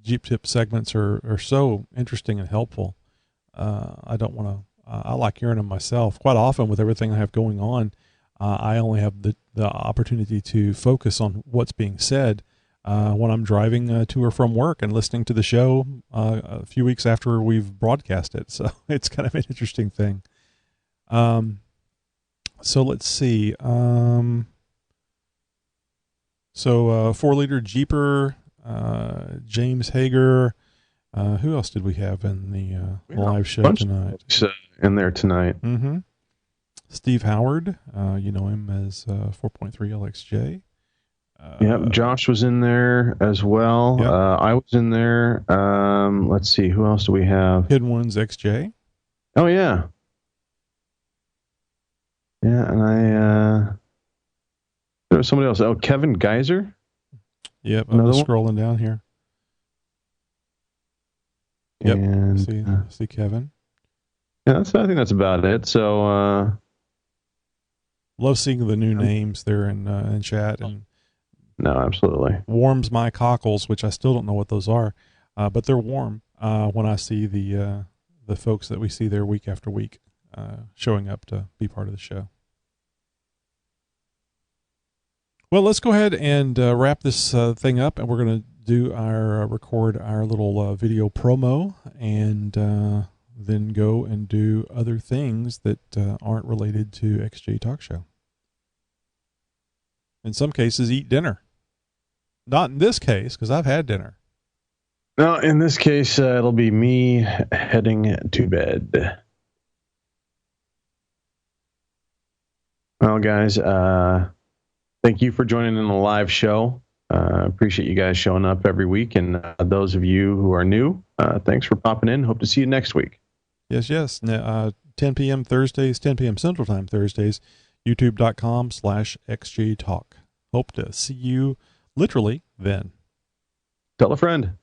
Jeep tip segments are so interesting and helpful. I don't want to. I like hearing them myself. Quite often, with everything I have going on, I only have the opportunity to focus on what's being said when I'm driving to or from work and listening to the show a few weeks after we've broadcast it. So it's kind of an interesting thing. So let's see. So 4-liter Jeeper, James Hager. Who else did we have in the live show tonight? In there tonight. Mm-hmm. Steve Howard. You know him as 4.3 LXJ. Yep, Josh was in there as well. Yep. I was in there. Let's see, who else do we have? Hidden Ones XJ. Oh yeah, yeah, and there was somebody else. Oh, Kevin Geyser. Yep, I'm just scrolling down here. Yep, and, see Kevin. Yeah, I think that's about it. So love seeing the new names there in chat, and no, absolutely warms my cockles, which I still don't know what those are, but they're warm when I see the folks that we see there week after week showing up to be part of the show. Well, let's go ahead and wrap this thing up, and we're going to record our little video promo, and then go and do other things that aren't related to XJ Talk Show. In some cases, eat dinner. Not in this case, because I've had dinner. No, in this case, it'll be me heading to bed. Well, guys, thank you for joining in the live show. Appreciate you guys showing up every week. And those of you who are new, thanks for popping in. Hope to see you next week. Yes. 10 p.m. Thursdays, 10 p.m. Central Time Thursdays, youtube.com/xjtalk. Hope to see you literally then. Tell a friend.